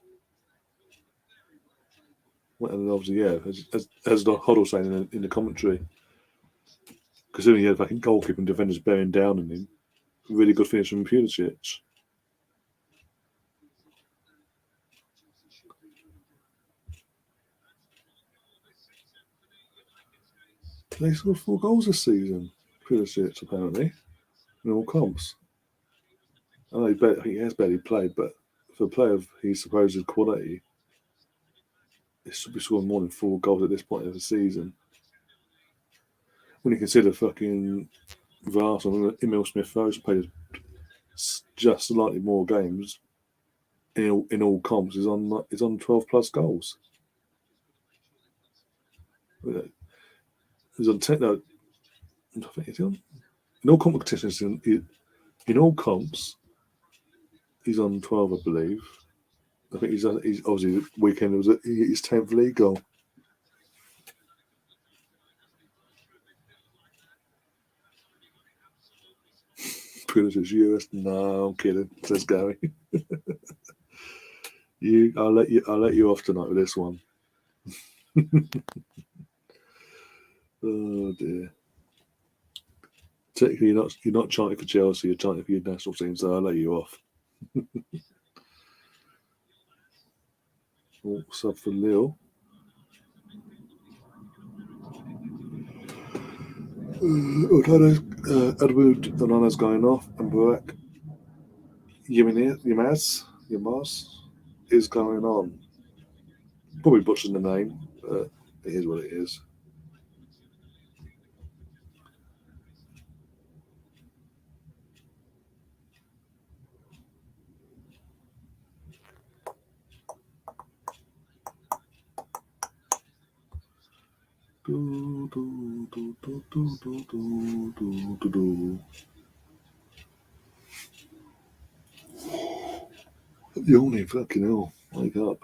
And obviously, yeah, as the Hoddle saying in the commentary, considering he had fucking goalkeeping defenders bearing down on him, really good finish from Pulisic. They scored 4 goals this season, Pulisic, apparently, in all comps. I know he has barely played, but for a player of his supposed quality, he should be scoring more than 4 goals at this point of the season. When you consider fucking Arsenal, Emil Smith-Rowe's played just slightly more games in all comps, is on 12 plus goals. He's on 10. No, I think he's on in all competitions. In all comps, he's on 12, I believe. I think he's obviously the weekend was his 10th league goal. Predators US. No, I'm kidding. Says Gary. I'll let you off tonight with this one. Oh dear. Technically, you're not chanting for Chelsea. You're chanting for your national team, so I'll let you off. Oh, sub for Lille. Edward Onana's going off, and Barak Yamaz is going on. Probably butchering the name, but it is what it is. Yawning, fucking hell. Wake up.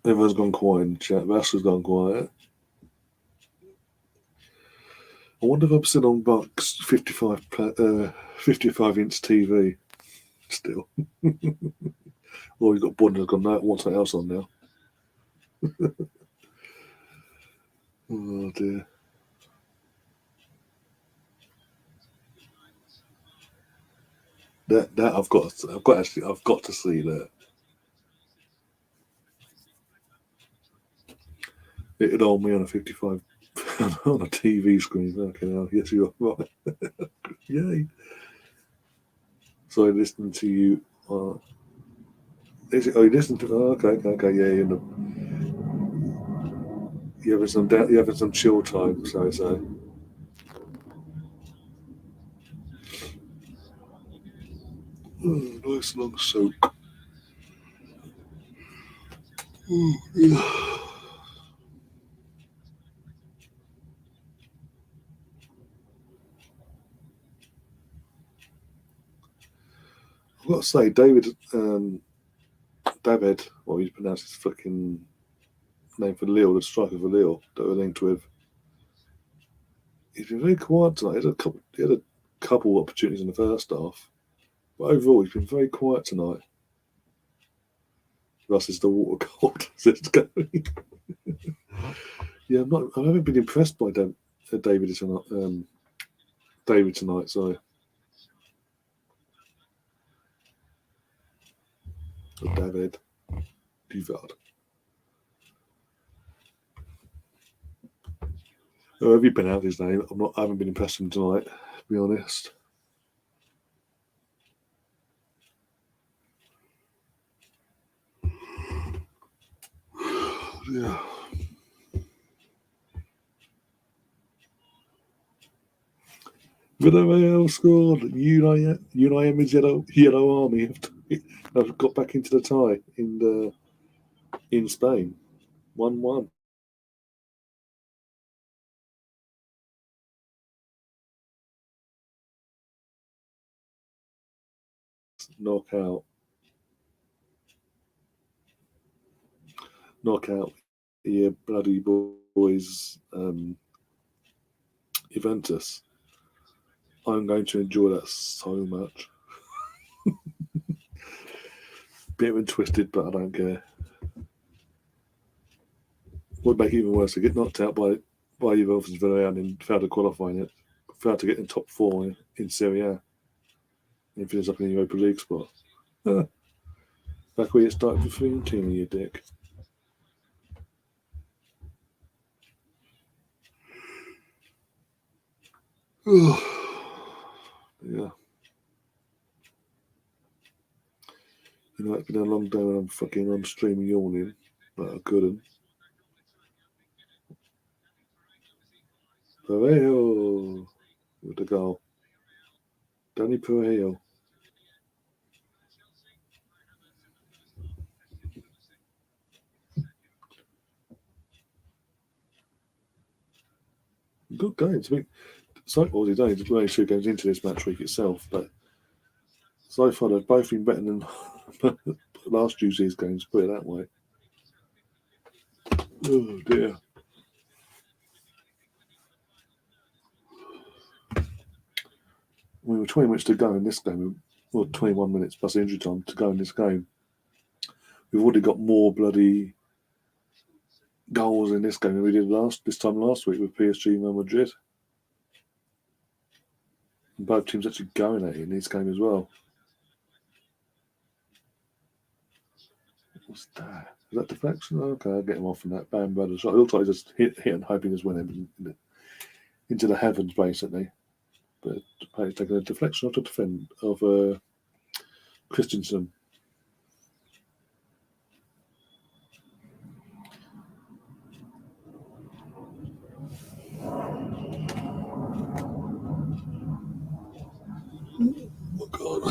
Everyone's gone quiet in the chat. Vasquez gone quiet. I wonder if I'm still on Bucks 55 inch TV still. Or you've got Borden has gone, no, what's that else on now? Oh dear. That I've got to see that. It'd hold me on a 55 on a TV screen. Okay, yes, you're right. Yay. So I listened to you. You listen to? Oh, okay. Yeah, you having some chill time. So. Nice long soak. Yeah. I've got to say, David, well, he pronounced his fucking name for Lille, the striker for Lille, that we're linked with. He's been very quiet tonight. He had a couple of opportunities in the first half, but overall, he's been very quiet tonight. Russ is the water cold as it's going. Yeah, I haven't been impressed by David tonight. David tonight, sorry. David Duvard. Have you been out his name? I haven't been impressed with him tonight, to be honest. Yeah. Villarreal scored. UNIM's yellow army have got back into the tie in Spain. 1-1. Knockout. Yeah, bloody boys. Juventus. I'm going to enjoy that so much. Bit of and twisted, but I don't care. Would make it even worse to get knocked out by Juventus Villarreal and fail to qualify in it, fail to get in top 4 in Serie A, and finish up in the Europa League spot. Back where you started for Fiorentina, you dick. Yeah. You know, it's been a long day when I'm fucking on stream yawning, but I couldn't. Parejo with the goal. Danny Parejo. Good games. I mean, it's like all these days, it's only 2 games into this match week itself, but So far, they've both been better than last Tuesday's games, put it that way. Oh dear. We were 20 minutes to go in this game, or 21 minutes plus injury time to go in this game. We've already got more bloody goals in this game than we did this time last week with PSG and Real Madrid. And both teams actually going at it in this game as well. What's that? Is that deflection? Okay, I'll get him off from that. Bam, bam, shot. It looks like he just hit and hoping he's winning into the heavens, basically. But he's taking a deflection off the defend of Christensen. Oh, God.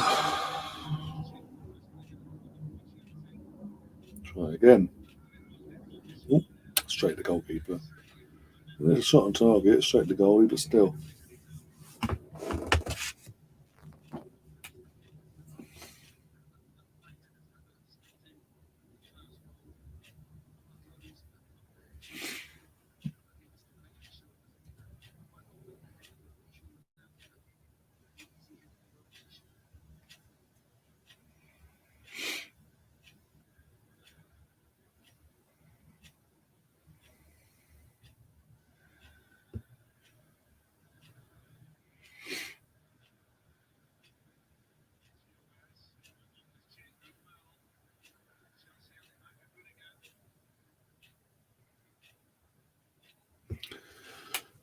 Try again. Ooh, straight to the goalkeeper. There's a shot on target, straight to the goalie, but still.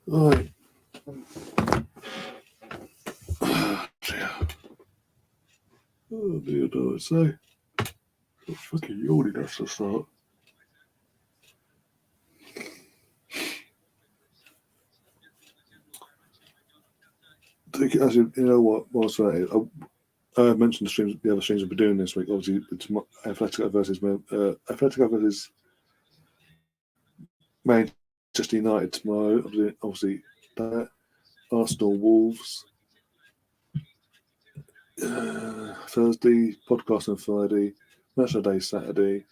Right. Oh dear, do I say? It's fucking yawning, that's the start. As you know what, whilst I mentioned the other streams we've been doing this week. Obviously, it's Atletico versus Manchester United tomorrow. Obviously that Arsenal Wolves Thursday, podcast on Friday, match of the day Saturday,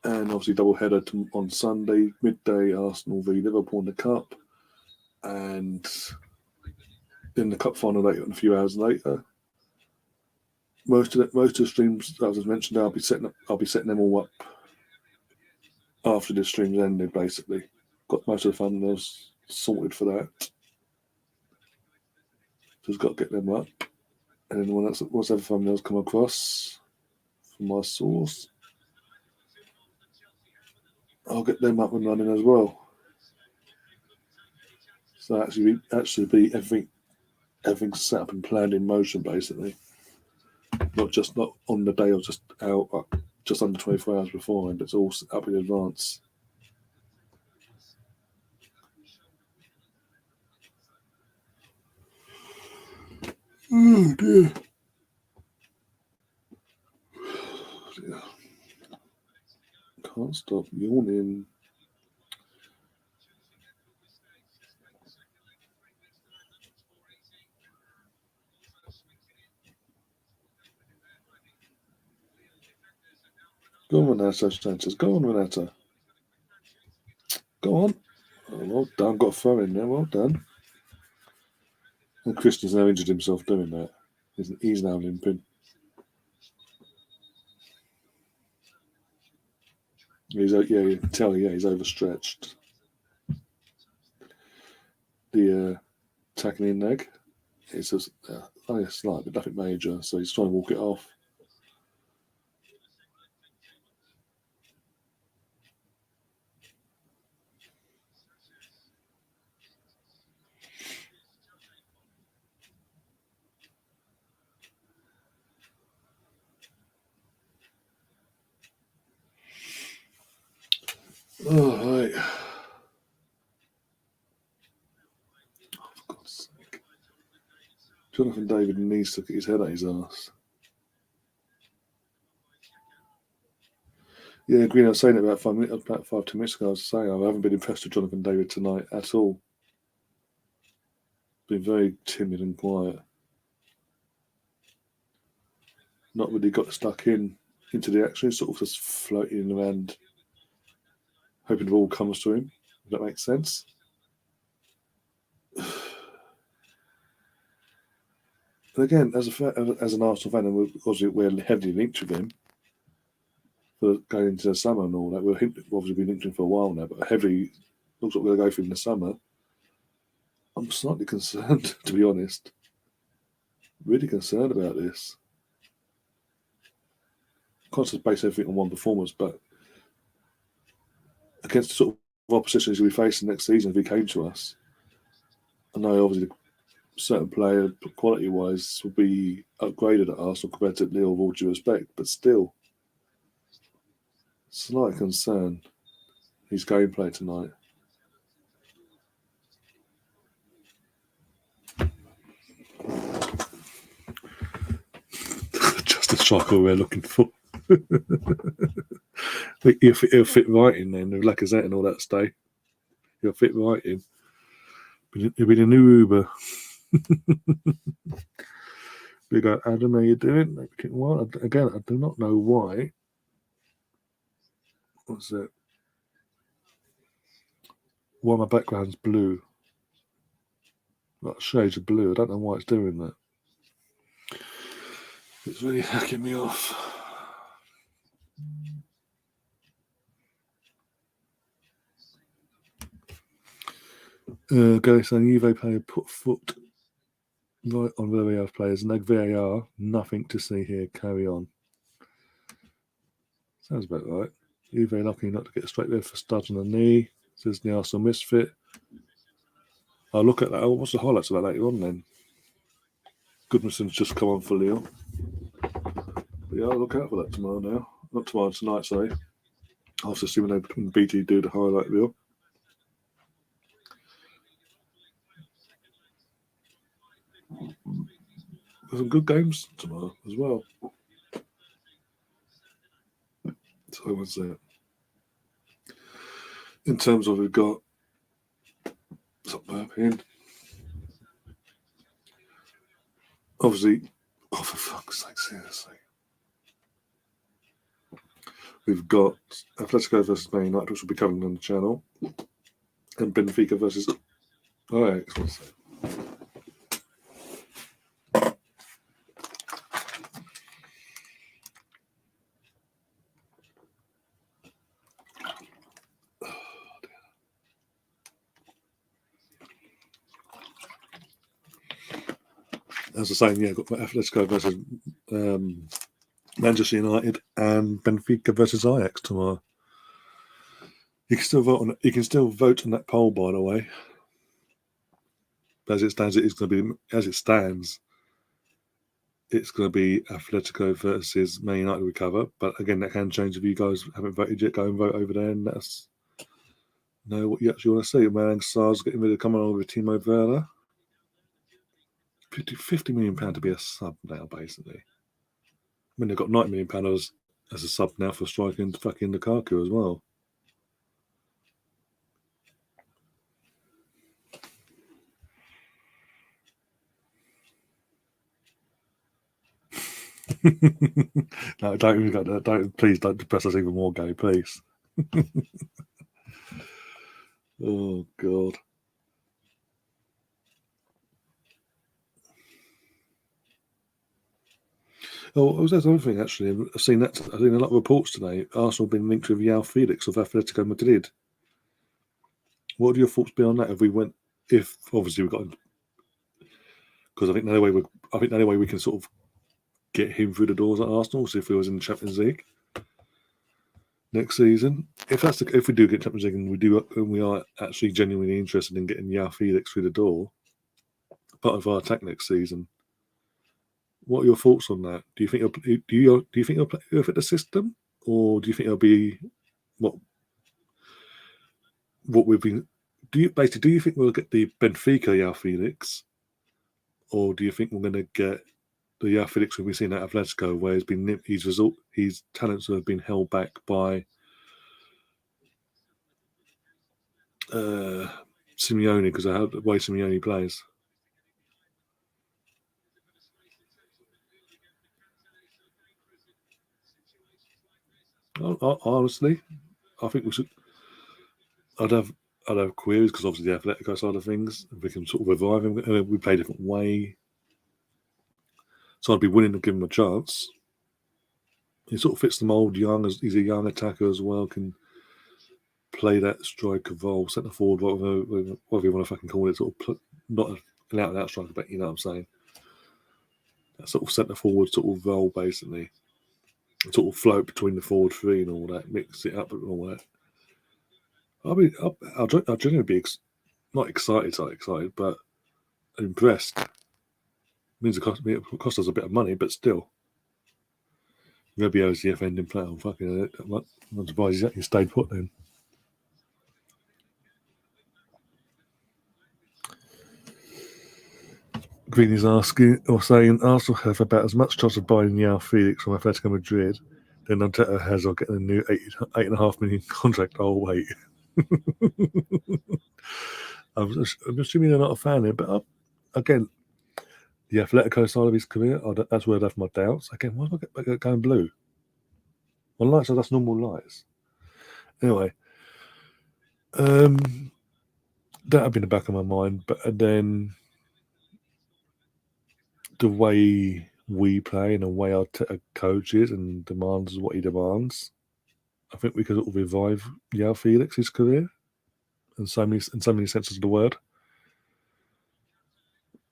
and obviously double header on Sunday midday. Arsenal v Liverpool in the cup, and in the cup final later, a few hours later. Most of the streams that I was mentioned, I'll be setting them all up after the stream's ended. Basically, got most of the thumbnails sorted for that. Just got to get them up, and then once other thumbnails come across from my source, I'll get them up and running as well. So actually be everything set up and planned in motion, basically. Not on the day or just out just under 24 hours before, and it's all set up in advance. Oh dear. Can't stop yawning. Go on, Renato Sanchez. Go on, Renato. Go on. Oh, well done. Got a throw in there. Well done. And Christian's now injured himself doing that. He's now limping. You can tell. He's overstretched. The tackling leg. It's just slight, but nothing major. So he's trying to walk it off. Oh, right. Oh, for God's sake. Jonathan David needs to get his head out his ass. Yeah, Green, I was saying it about 10 minutes ago. I was saying I haven't been impressed with Jonathan David tonight at all. Been very timid and quiet. not really got stuck into the action. He's sort of just floating around, hoping the ball comes to him. If that makes sense. And again, as an Arsenal fan, and we're heavily linked with him for going into the summer and all that. We've obviously been linked with him for a while now, but heavily looks like we're going to go through in the summer. I'm slightly concerned, to be honest. Really concerned about this. Can't just base everything on one performance, but against the sort of oppositions we'll be facing next season if he came to us, I know obviously certain player quality-wise will be upgraded at Arsenal compared to Lille, with all due respect, but still, slight concern. His gameplay tonight. Just the striker we're looking for. He'll fit right in then, with Lacazette and all that stay. He'll fit right in. He'll be the new Uber. We go, Adam, how you doing? Well, again, I do not know why. What's that? Why my background's blue. Like shades of blue. I don't know why it's doing that. It's really hacking me off. Gary saying Juve player put foot right on VAR players. No VAR, nothing to see here. Carry on. Sounds about right. Juve lucky not to get straight there for studs on the knee. Says the Arsenal misfit. I'll look at that. Oh, what's the highlights of that later on then? Goodmanson's just come on for Lille. But yeah, I'll look out for that tomorrow now. Not tomorrow, tonight, sorry. I'll have to see when BT do the highlight reel. There's some good games tomorrow as well. So what's that? In terms of we've got something burping. Obviously, oh for fuck's sake, seriously. We've got Atletico versus Man United, which will be coming on the channel, and Benfica versus Ajax. As I was saying, yeah, got Atletico versus Manchester United and Benfica versus Ajax tomorrow. You can still vote on it. You can still vote on that poll, by the way. But as it stands, it's going to be It's going to be Atletico versus Man United we cover. But again, that can change if you guys haven't voted yet. Go and vote over there and let us know what you actually want to see. Malang Sarr's getting ready to come on with Timo Werner. £50 million to be a sub now, basically. I mean, they've got £90 million as a sub now for striking fucking Lukaku as well. No, please don't depress us even more, Gary, please. Oh God. Oh, there's another thing actually. I've seen a lot of reports today. Arsenal have been linked with João Felix of Atletico Madrid. What would your thoughts be on that? If obviously we got, because I think the only way we can sort of get him through the doors at Arsenal is if he was in the Champions League next season. If we do get Champions League and we are actually genuinely interested in getting João Felix through the door, part of our attack next season. What are your thoughts on that? Do you think he'll fit the system, or do you think it'll be what we've been? Do you think we'll get the Benfica João Felix, or do you think we're going to get the João Felix we've seen at Atletico, where his talents have been held back by Simeone because of the way Simeone plays? honestly, I think we should. I'd have queries because obviously the Atletico side of things, we can sort of revive him. We play a different way, so I'd be willing to give him a chance. He sort of fits the mould. He's a young attacker as well. Can play that striker role, centre forward, whatever you want to fucking call it. Sort of not an out-and-out striker, but you know what I'm saying. That sort of centre forward sort of role, basically. Sort of float between the forward three and all that, mix it up and all that. I'll genuinely be not excited, but impressed. It means it cost us a bit of money, but still. Rebio's the ending player. Fucking, I'm surprised he stayed put then. Green is asking or saying Arsenal have about as much chance of buying João Felix from Atletico Madrid than Arteta has of getting a new $8.5 million contract. Oh wait, I'm assuming they're not a fan here, but again, the Atletico side of his career, that's where I'd have my doubts. Again, why do I get going blue? Well, lights are just normal lights. Anyway, that had been in the back of my mind, but then the way we play and the way our coaches and demands what he demands, I think we could sort of revive João Felix's career in so many senses of the word.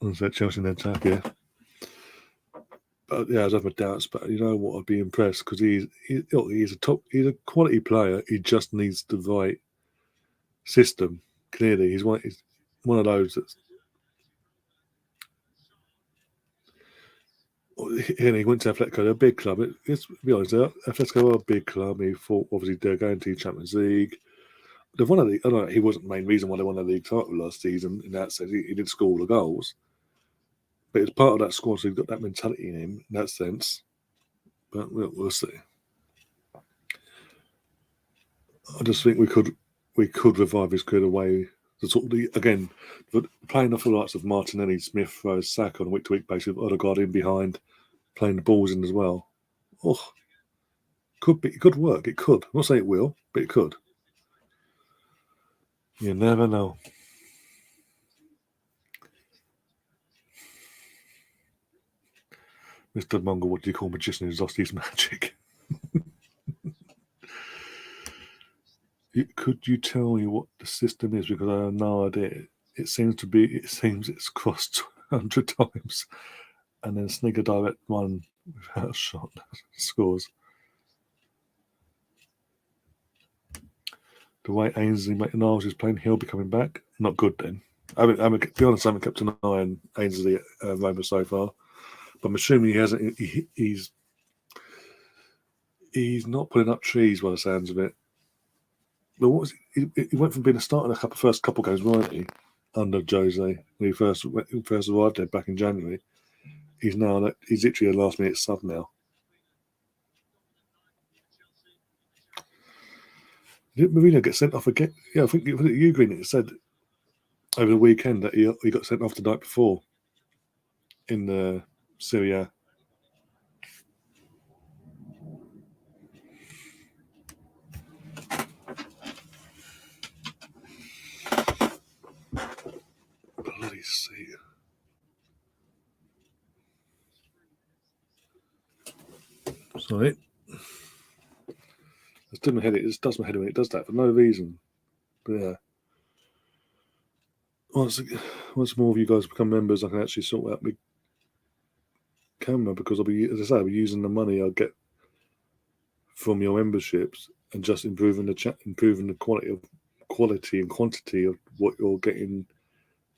And so Chelsea in their attack, yeah. But yeah, I'd have my doubts. But you know what? I'd be impressed because he's a quality player. He just needs the right system. Clearly, he's one of those that's. And he went to Atletico, they're a big club. Let's be honest, Atletico are a big club. He thought obviously they're going to the Champions League. They've won I don't know, he wasn't the main reason why they won the league title last season. In that sense, he did score all the goals, but it's part of that squad. So he's got that mentality in him in that sense. But we'll see. I just think we could revive his career away. Again, playing off the likes of Martinelli, Smith, Saka on a week-to-week basis, with Odegaard in behind, playing the balls in as well. Oh, it could work. It could. I'm not saying it will, but it could. You never know. Mr. Mongol, what do you call magician who's lost his magic? Could you tell me what the system is? Because I have no idea. It seems it's crossed 100 times, and then sneak a direct one without a shot scores. The way Ainsley McNiles is playing, he'll be coming back. Not good then. To be honest, I haven't kept an eye on Ainsley at Roma so far, but I'm assuming he hasn't. He's not putting up trees by the sounds of it. But what was he went from being a starter in the first couple games, weren't he? Under Jose, when he first arrived there back in January. He's literally a last-minute sub now. Did Mourinho get sent off again? Yeah, I think you, Green, it said over the weekend that he got sent off the night before in the Serie A. Bloody see. Sorry. It does my head when it does that for no reason. But yeah. Once more of you guys become members, I can actually sort out my camera because I'll be using the money I get from your memberships and just improving the quality and quantity of what you're getting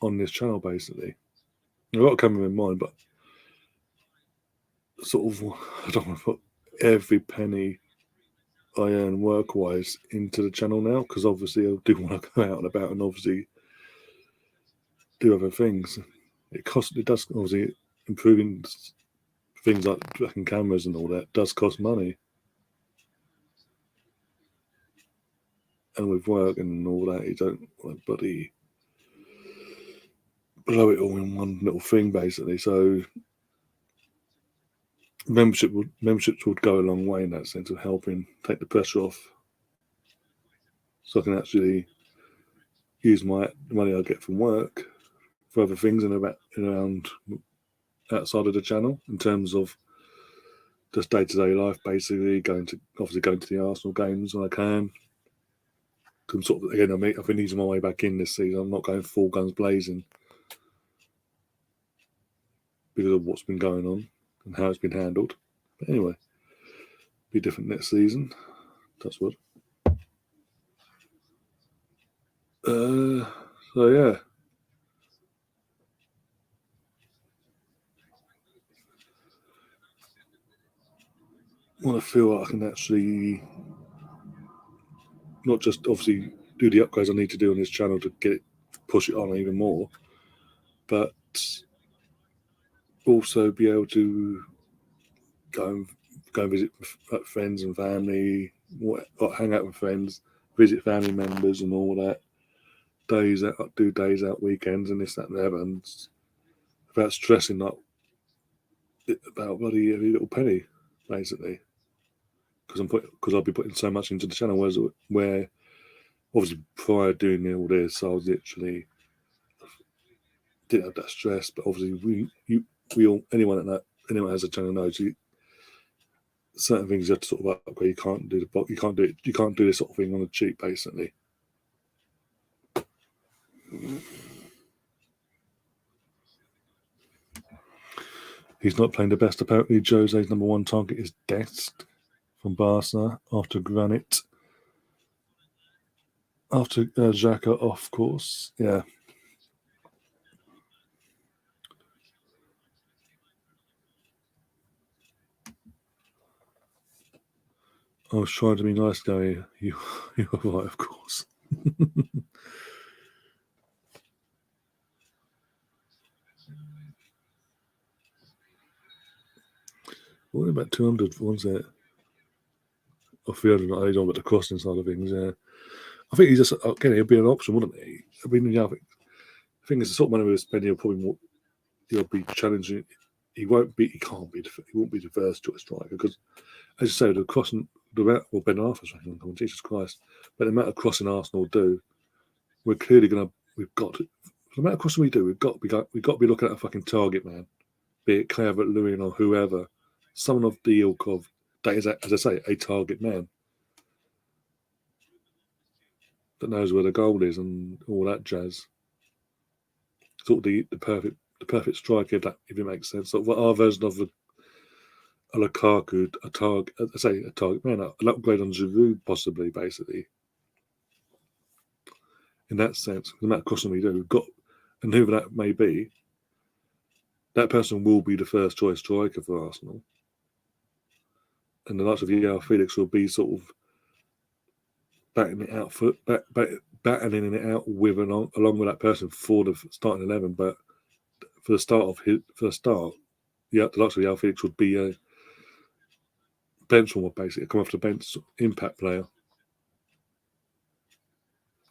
on this channel, basically. I've got a camera in mind, but sort of I don't want to put every penny I earn work-wise into the channel now because obviously I do want to go out and about and obviously do other things. It does obviously improving things like tracking cameras and all that does cost money. And with work and all that, you don't want to bloody blow it all in one little thing, basically. So memberships would go a long way in that sense of helping take the pressure off, so I can actually use the money I get from work for other things and around outside of the channel in terms of just day-to-day life, basically going to the Arsenal games when I can. I'm sort of, again, I've been easing my way back in this season. I'm not going full guns blazing because of what's been going on and how it's been handled. But anyway, be different next season. That's what. So yeah. I want to feel like I can actually not just obviously do the upgrades I need to do on this channel to push it on even more, but also be able to go and visit friends and family, hang out with friends, visit family members and all that. Do days out, weekends, and this, that, and the other, and without stressing about bloody every little penny, basically. Because I'll be putting so much into the channel, where obviously prior to doing all this, I was literally didn't have that stress. But obviously, anyone has a channel knows certain things you have to sort of upgrade. You can't do this sort of thing on the cheap, basically. He's not playing the best. Apparently, Jose's number one target is Dest from Barca after Granit. After Xhaka off course. Yeah. I was trying to be nice, Gary. You were right, of course. What about 200 ones there? Or 300, I don't know about the crossing side of things, yeah. I think he'll be an option, wouldn't he? I mean, yeah, I think it's the sort of money we're spending, he'll be challenging. He won't be the first choice striker because, as you say, the crossing, Ben Arthur's ranking on, Jesus Christ. But the amount of crossing Arsenal do, we're clearly we've got to, the amount of crossing we do, we've got to be looking at a fucking target man, be it Calvert Lewin or whoever, someone of the ilk of that is, as I say, a target man that knows where the goal is and all that jazz. Sort of the perfect striker, if it makes sense. Sort of our version of a Lukaku, a target man, an upgrade on Giroud, possibly, basically. In that sense, the amount of crossing we do, we've got, and whoever that may be, that person will be the first choice striker for Arsenal. And the likes of João Felix will be sort of battling it out battling it out along with that person for the starting 11. But for the start, the likes of João Felix would be a bench warmer, basically, come off the bench impact player.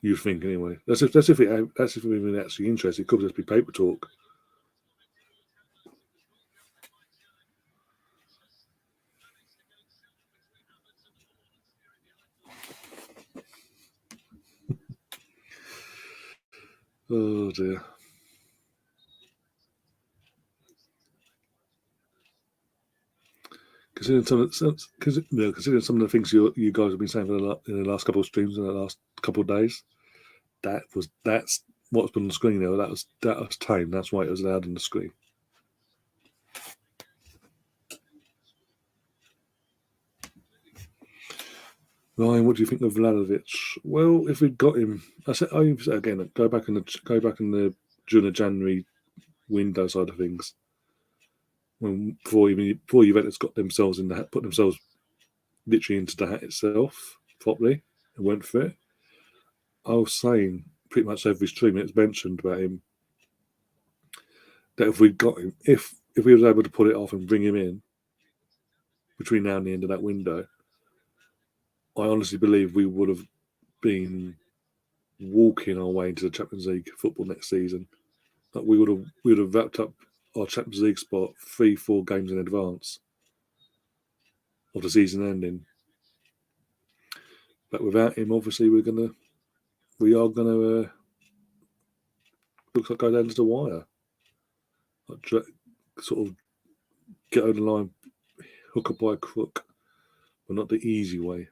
You think anyway? That's if we're even actually interested. It could just be paper talk. Oh dear. Considering some of the things you guys have been saying in the last couple of streams in the last couple of days, that's what's been on the screen there. That was time. That's why it was allowed on the screen. Ryan, what do you think of Vlahovic? Well, if we'd got him, I said again, go back in the during the January window side of things. Before Juventus got themselves put themselves literally into the hat itself properly and went for it. I was saying pretty much every stream it's mentioned about him that if we'd got him, if we was able to put it off and bring him in between now and the end of that window, I honestly believe we would have been walking our way into the Champions League football next season. Like we would have wrapped up our Champions League spot 3-4 games in advance. of the season ending. But without him, obviously, we are gonna looks like go down to the wire, like, sort of get over the line, hook up by crook, but not the easy way.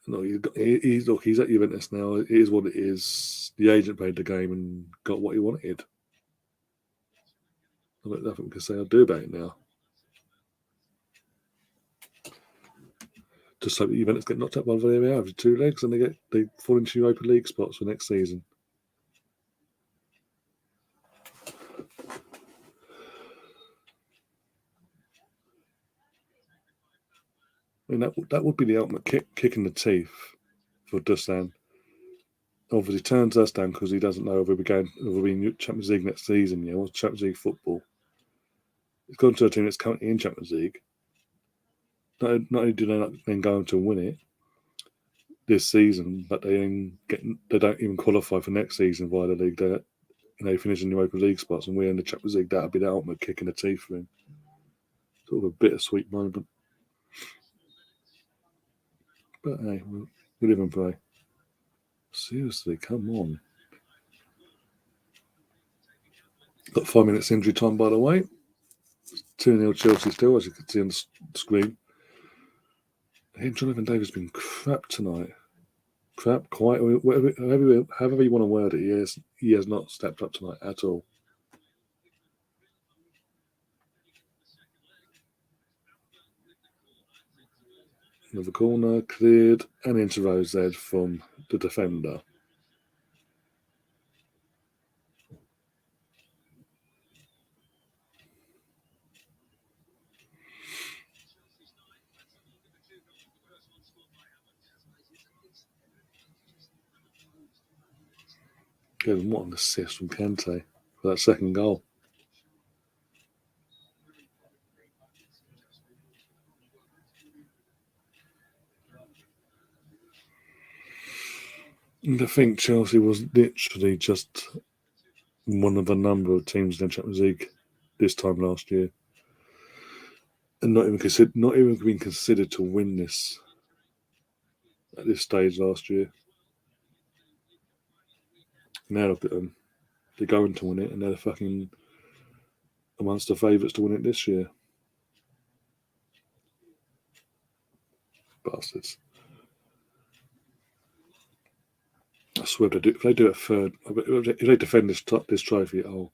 No, he's at Juventus now. It is what it is. The agent played the game and got what he wanted. I've got nothing to say I'll do about it now. Just hope that Juventus get knocked out by Villarreal with 2 legs and they fall into Europa League spots for next season. I mean, that would be the ultimate kick in the teeth for Dusan. Obviously, turns us down because he doesn't know if we'll be in Champions League next season. Yeah, what's Champions League football? He's gone to a team that's currently in Champions League. Not only do they not then go on to win it this season, but they don't even qualify for next season via the league. They finish in the Europa League spots, and we're in the Champions League. That'll be the ultimate kick in the teeth for him. Sort of a bittersweet moment. But hey, we live and pray. Seriously, come on. Got 5 minutes injury time, by the way. 2-0 Chelsea still, as you can see on the screen. Jonathan Davis has been crap tonight. Crap, quite, however you want to word it, he has not stepped up tonight at all. Another corner cleared and into Rose there from the defender. Good, what an assist from Kante for that second goal. And I think Chelsea was literally just one of a number of teams in the Champions League this time last year, and not even being considered to win this at this stage last year. Now look at them; they're going to win it, and they're fucking amongst the favourites to win it this year. Bastards! I swear if they do a third, if they defend this trophy, I'll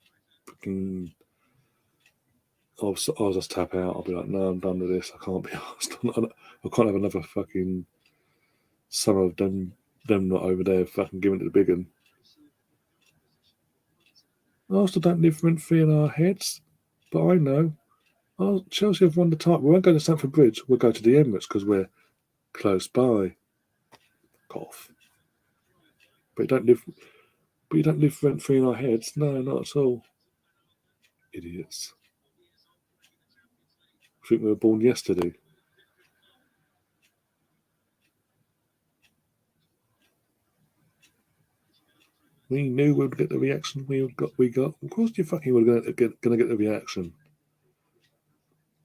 just tap out. I'll be like, no, I'm done with this. I can't be asked. I can't have another fucking summer of them not over there fucking giving it the big one. Arsenal don't live rent free in our heads, but I know. Chelsea have won the title. We won't go to Stamford Bridge. We'll go to the Emirates because we're close by. Cough. But you don't live rent free in our heads. No, not at all. Idiots. I think we were born yesterday. We knew we would get the reaction we got. Of course, you fucking were going to get the reaction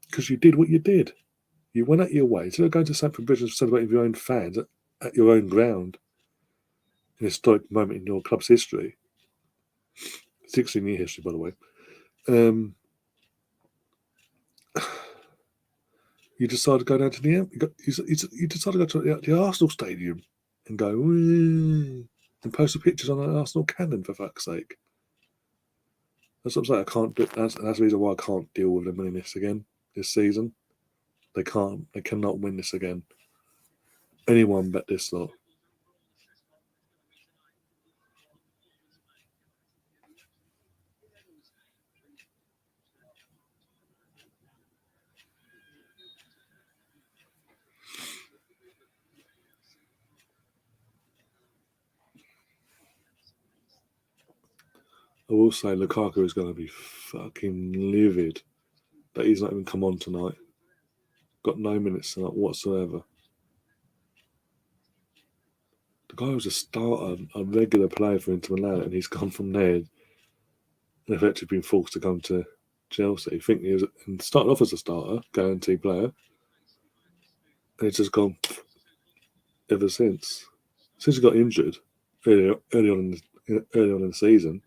because you did what you did. You went out your way. Instead of going to Stamford Bridge and celebrating with your own fans at your own ground, an historic moment in your club's history, 16-year history, by the way. You decided to go down to you decided to go to the Arsenal stadium and go and post the pictures on an Arsenal cannon, for fuck's sake. That's what I'm saying. I can't do. That's the reason why I can't deal with them winning this again this season. They can't. They cannot win this again. Anyone bet this lot. I will say Lukaku is going to be fucking livid that he's not even come on tonight. Got no minutes tonight whatsoever. The guy was a starter, a regular player for Inter Milan, and he's gone from there and effectively been forced to come to Chelsea, thinking he was and started off as a starter, guaranteed player, and it's just gone ever since. Since he got injured early on in the season,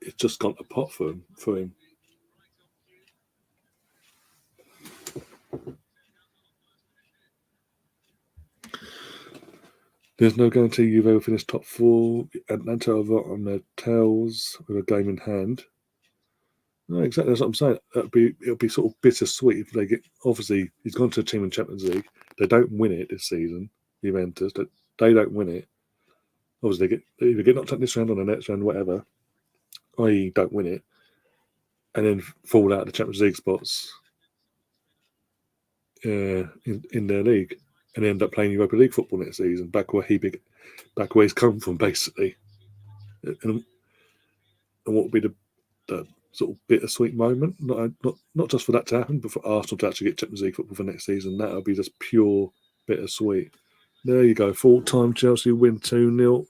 it's just gone to pot for him. There's no guarantee you've ever finished top 4. Atlanta are on their tails with a game in hand. No, exactly. That's what I'm saying. It'll be sort of bittersweet if they get. Obviously, he's gone to a team in Champions League. They don't win it this season. Juventus. They don't win it. Obviously, they either get knocked out this round or the next round, whatever. I.e., don't win it, and then fall out of the Champions League spots in their league, and end up playing Europa League football next season, back where he's come from, basically. And what would be the sort of bittersweet moment? Not just for that to happen, but for Arsenal to actually get Champions League football for next season. That would be just pure bittersweet. There you go. Full time Chelsea win 2-0.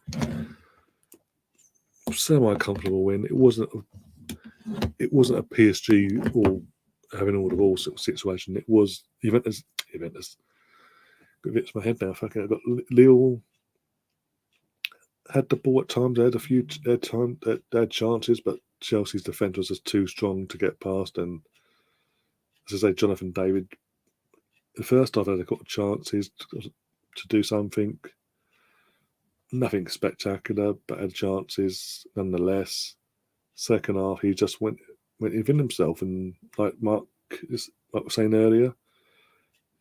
Semi-comfortable win. It wasn't a PSG or having all the ball sort of situation. It was Juventus. It's my head now. Fucking, I got Lille had the ball at times. They had chances, but Chelsea's defence was just too strong to get past. And as I say, Jonathan David, the first half they got chances to do something. Nothing spectacular, but had chances nonetheless. Second half, he just went within himself, and like Mark was saying earlier,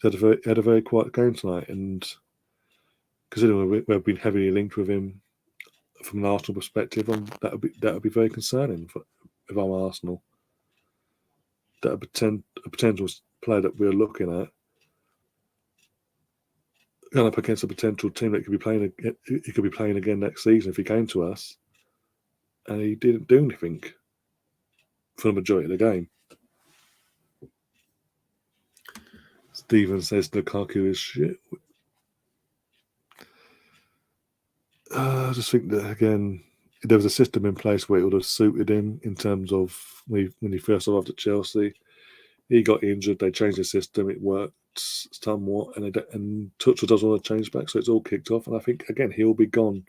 he had a very quiet game tonight. And considering we've been heavily linked with him from an Arsenal perspective, that would be very concerning if I'm Arsenal. That a potential player that we're looking at going up against a potential team that he could be playing again next season if he came to us, and he didn't do anything for the majority of the game. Stephen says Lukaku is shit. I just think that, again, there was a system in place where it would have suited him in terms of when he first arrived at Chelsea. He got injured, they changed the system, it worked somewhat, and Tuchel doesn't want to change back, so it's all kicked off. And I think, again, he'll be gone.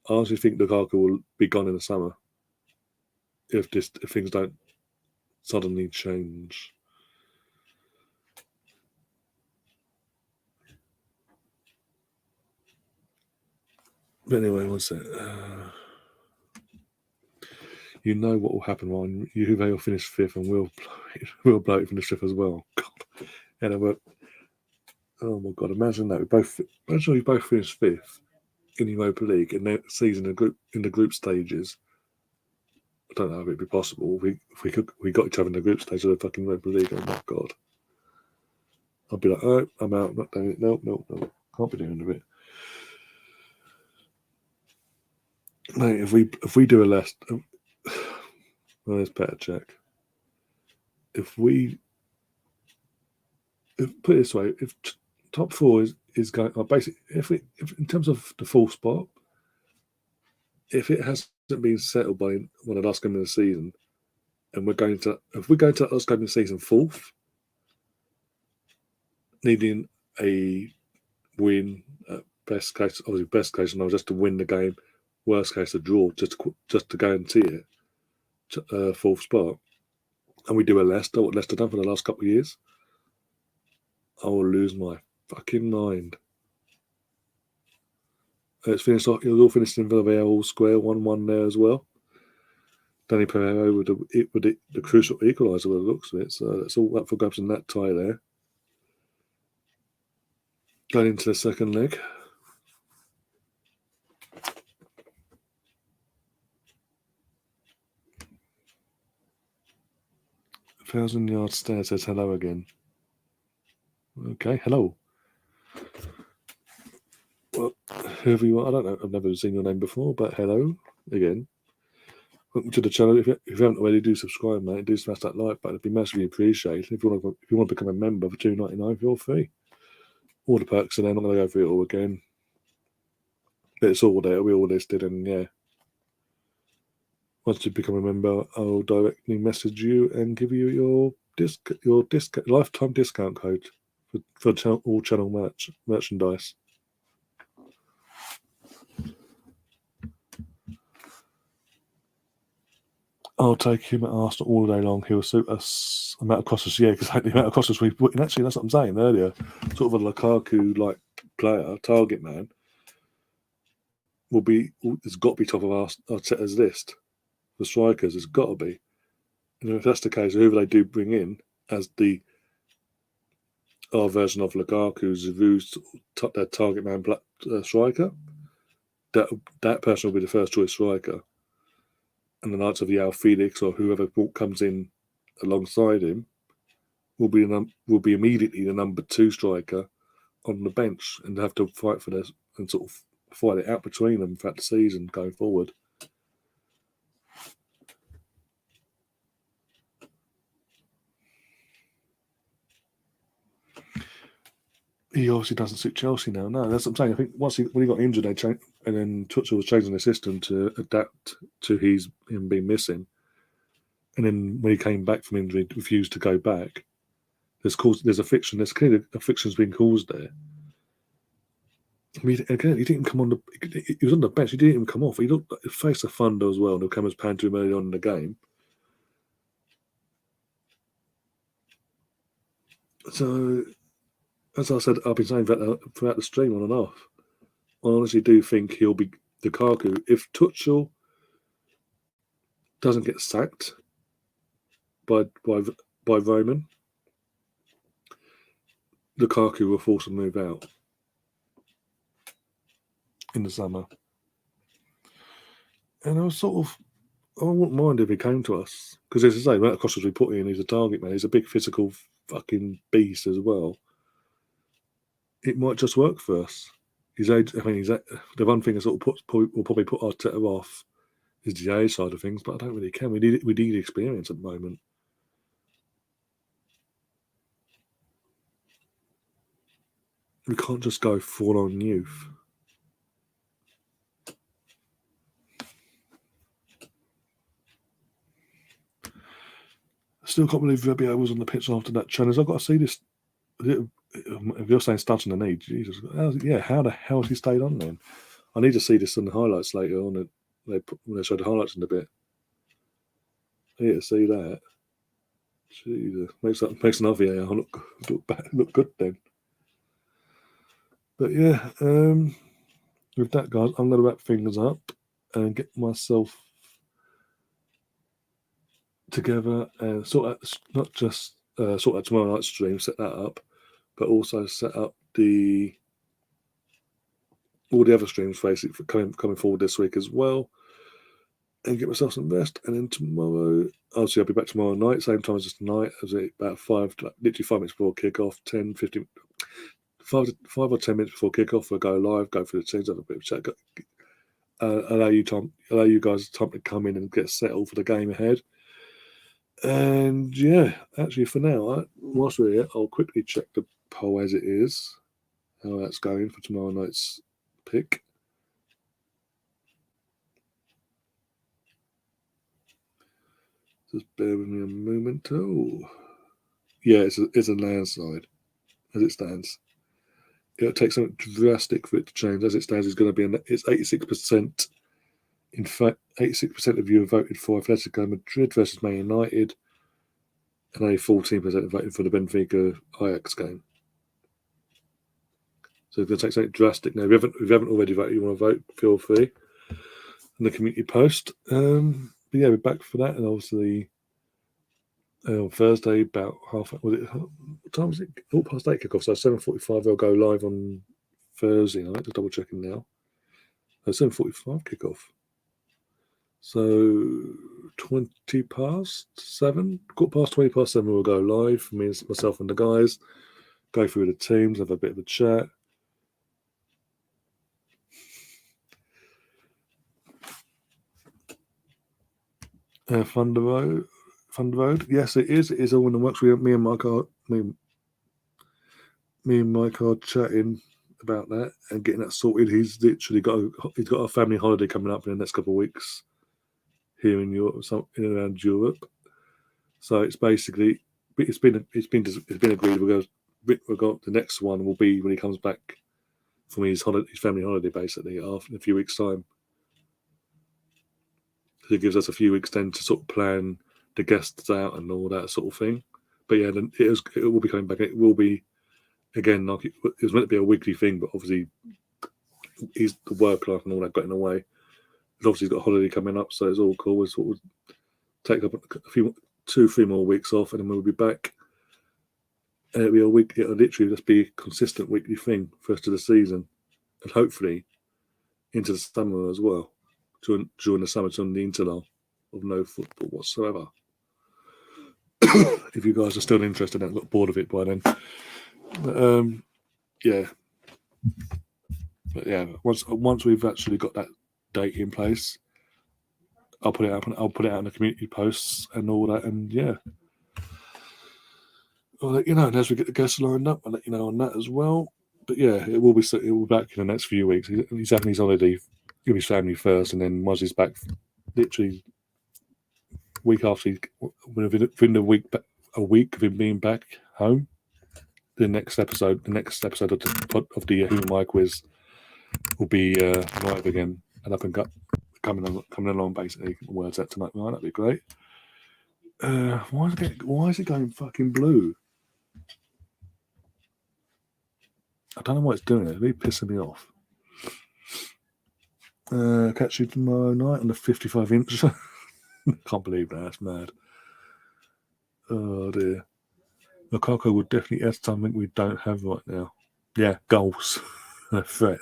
I honestly think Lukaku will be gone in the summer if things don't suddenly change. But anyway, what's it? You know what will happen, Ryan. Juve will finish 5th, and we'll blow it finish 5th as well. God, and oh my God! Imagine that we both finished 5th in the Europa League in the season in the group stages. I don't know if it'd be possible. If we got each other in the group stage of the fucking Europa League. Oh my God! I'd be like, oh, I'm out. Not doing it. No. Can't be doing it. Mate, if we do a list, well, let's better check. If put it this way, if top 4 is going, basically, if in terms of the full spot, if it hasn't been settled by one of the last game of the season, and if we go to the last game of the season 4th, needing a win, best case, obviously best case, and just to win the game, worst case a draw, just to guarantee it, 4th spot, and we do a Leicester, what Leicester done for the last couple of years, I will lose my fucking mind. It's finished off. It was all finished in Villarreal square, 1-1 there as well. Danny Pereira with the crucial equaliser with the looks of it. So that's all up for grabs in that tie there. Going into the second leg. Thousand-yard stare says hello again. Okay, hello. Well, whoever you are, I don't know. I've never seen your name before, but hello again. Welcome to the channel. If you haven't already, do subscribe, mate. Do smash that like button. It'd be massively appreciated. If you want to become a member for $2.99, feel free. All the perks are there. I'm not going to go through it all again. But it's all there. We're all listed, and yeah. once you become a member, I'll directly message you and give you your lifetime discount code for all channel merchandise. I'll take him at Arsenal all day long. He'll suit us amount of crosses, because the amount of crosses we put in. Actually, that's what I'm saying earlier. Sort of a Lukaku-like player, target man, has got to be top of Arteta's list. The strikers, it's got to be. And if that's the case, whoever they do bring in as our version of Lukaku, Zavu's their target man striker, that person will be the first choice striker. And the likes of João Felix or whoever comes in alongside him will be immediately the number 2 striker on the bench, and have to fight for this and sort of fight it out between them throughout the season going forward. He obviously doesn't suit Chelsea now. No, that's what I'm saying. I think when he got injured, they changed, and then Tuchel was changing the system to adapt to him being missing. And then when he came back from injury, refused to go back. There's a fiction. There's clearly a fiction's been caused there. I mean, again, he didn't come on he was on the bench. He didn't even come off. He faced a funder as well, and he'll come as pan to him early on in the game. So, as I said, I've been saying throughout the stream on and off. I honestly do think he'll be Lukaku. If Tuchel doesn't get sacked by Roman, Lukaku will force a move out in the summer. And I wouldn't mind if he came to us, because as I say, Matt Costa's we put in, he's a target man. He's a big physical fucking beast as well. It might just work for us. The one thing that sort of will probably put Arteta off is the age side of things, but I don't really care. We need experience at the moment. We can't just go full on youth. I still can't believe Rebio was on the pitch after that challenge. I've got to see this. If you're saying starts on the knee, Jesus, how the hell has he stayed on then? I need to see this in the highlights later on. When they showed the highlights in a bit. I need to see that. Jesus, makes another VAR look good then. But yeah, with that, guys, I'm going to wrap things up and get myself together and sort out tomorrow night's stream, set that up, but also set up all the other streams basically coming forward this week as well, and get myself some rest. And then tomorrow, obviously, I'll be back tomorrow night, same time as tonight, about literally 5 minutes before kickoff, 5 or 10 minutes before kickoff. We'll go live, go through the teams, have a bit of chat, allow you guys time to come in and get settled for the game ahead. And yeah, actually, for now, whilst we're here, I'll quickly check the poll as it is, how that's going for tomorrow night's pick. Just bear with me a moment. Oh, yeah, it's a landslide as it stands. It'll take something drastic for it to change. As it stands, it's 86%. In fact, 86% of you have voted for Atletico Madrid versus Man United, and only 14% have voted for the Benfica Ajax game. So it's going to take something drastic now. If you haven't already voted, you want to vote, feel free in the community post. But yeah, we're back for that, and obviously on Thursday about what time was it? 8:30 kickoff. So 7:45 they'll go live on Thursday night. Just double checking now. 7:45 kickoff. So 20 past 7, 20 past 7 we'll go live. Myself and the guys go through the teams, have a bit of a chat. Thunder Road. Yes, it is. It is all in the works. Me and Mike are chatting about that and getting that sorted. He's got a family holiday coming up in the next couple of weeks. here in Europe, in and around Europe. So it's basically it's been agreed. We've got the next one will be when he comes back from his family holiday, basically after a few weeks' time. So it gives us a few weeks then to sort of plan the guests out and all that sort of thing. But yeah, then it will be coming back. It will be again like it was meant to be a weekly thing, but obviously the work life and all that got in the way. And obviously he's got a holiday coming up, so it's all cool. We'll sort of take up a few 2-3 more weeks off, and then we'll be back. And it'll be a week. It'll literally just be a consistent weekly thing first of the season, and hopefully into the summer as well. During the summer, during the interlull of no football whatsoever. If you guys are still interested and got bored of it by then, yeah. But yeah, once we've actually got that date in place, I'll put it up and I'll put it out in the community posts and all that, and yeah. I'll let you know, and as we get the guests lined up, I'll let you know on that as well. But yeah, it will be back in the next few weeks. He's having his holiday with his family first, and then once he's back, literally week after, within a week of him being back home, the next episode of the Who Am I quiz will be live again and up and coming along. Basically, words out tonight. Right, that'd be great. Why is it going fucking blue? I don't know why it's doing it. It's really pissing me off. Catch you tomorrow night on the 55-inch. Can't believe that. That's mad. Oh dear. Lukaku would definitely add something we don't have right now. Yeah, goals. A threat.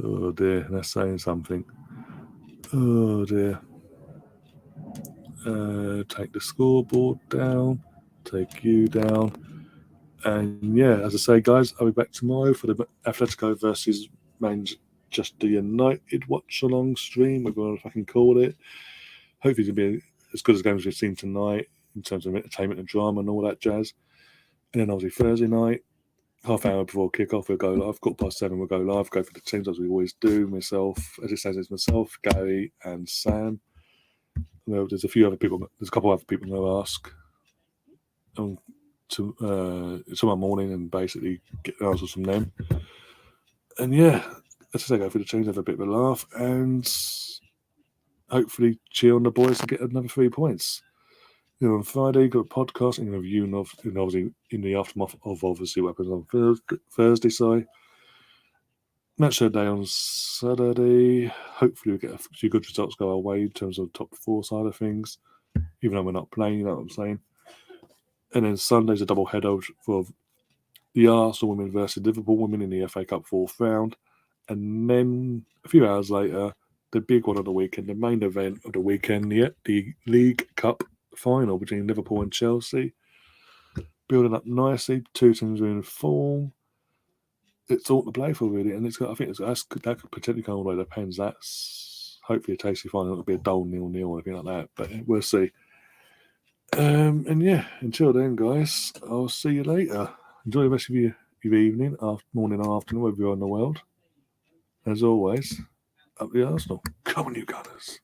Oh dear, that's saying something. Oh dear. Take the scoreboard down. Take you down. And yeah, as I say, guys, I'll be back tomorrow for the Atletico versus Manchester United watch-along stream, whatever you want to fucking call it. Hopefully it's going to be as good as games we've seen tonight in terms of entertainment and drama and all that jazz. And then obviously Thursday night, half hour before kickoff, we'll go live. 7:15, we'll go live, go for the teams as we always do. Myself, as it says, it's myself, Gary, and Sam. Well, there's a couple other people who ask tomorrow morning and basically get answers from them. And yeah, as I say, go for the teams, have a bit of a laugh, and hopefully cheer on the boys to get another 3 points. On Friday, got a podcast and a review, and obviously in the aftermath of obviously what happens on Thursday. So match day on Saturday. Hopefully we get a few good results go our way in terms of the top 4 side of things, even though we're not playing, you know what I'm saying. And then Sunday's a double header for the Arsenal women versus Liverpool women in the FA Cup 4th round. And then a few hours later, the big one of the weekend, the main event of the weekend, the League Cup final between Liverpool and Chelsea. Building up nicely, 2 teams are in form. It's all to play for, really, and I think that could potentially go all the way to the pens. That's hopefully a tasty final. It'll be a dull 0-0 or anything like that, but we'll see. And yeah, until then, guys, I'll see you later. Enjoy the rest of your evening, morning, or afternoon, wherever you're in the world. As always, up the Arsenal. Come on, you Gunners.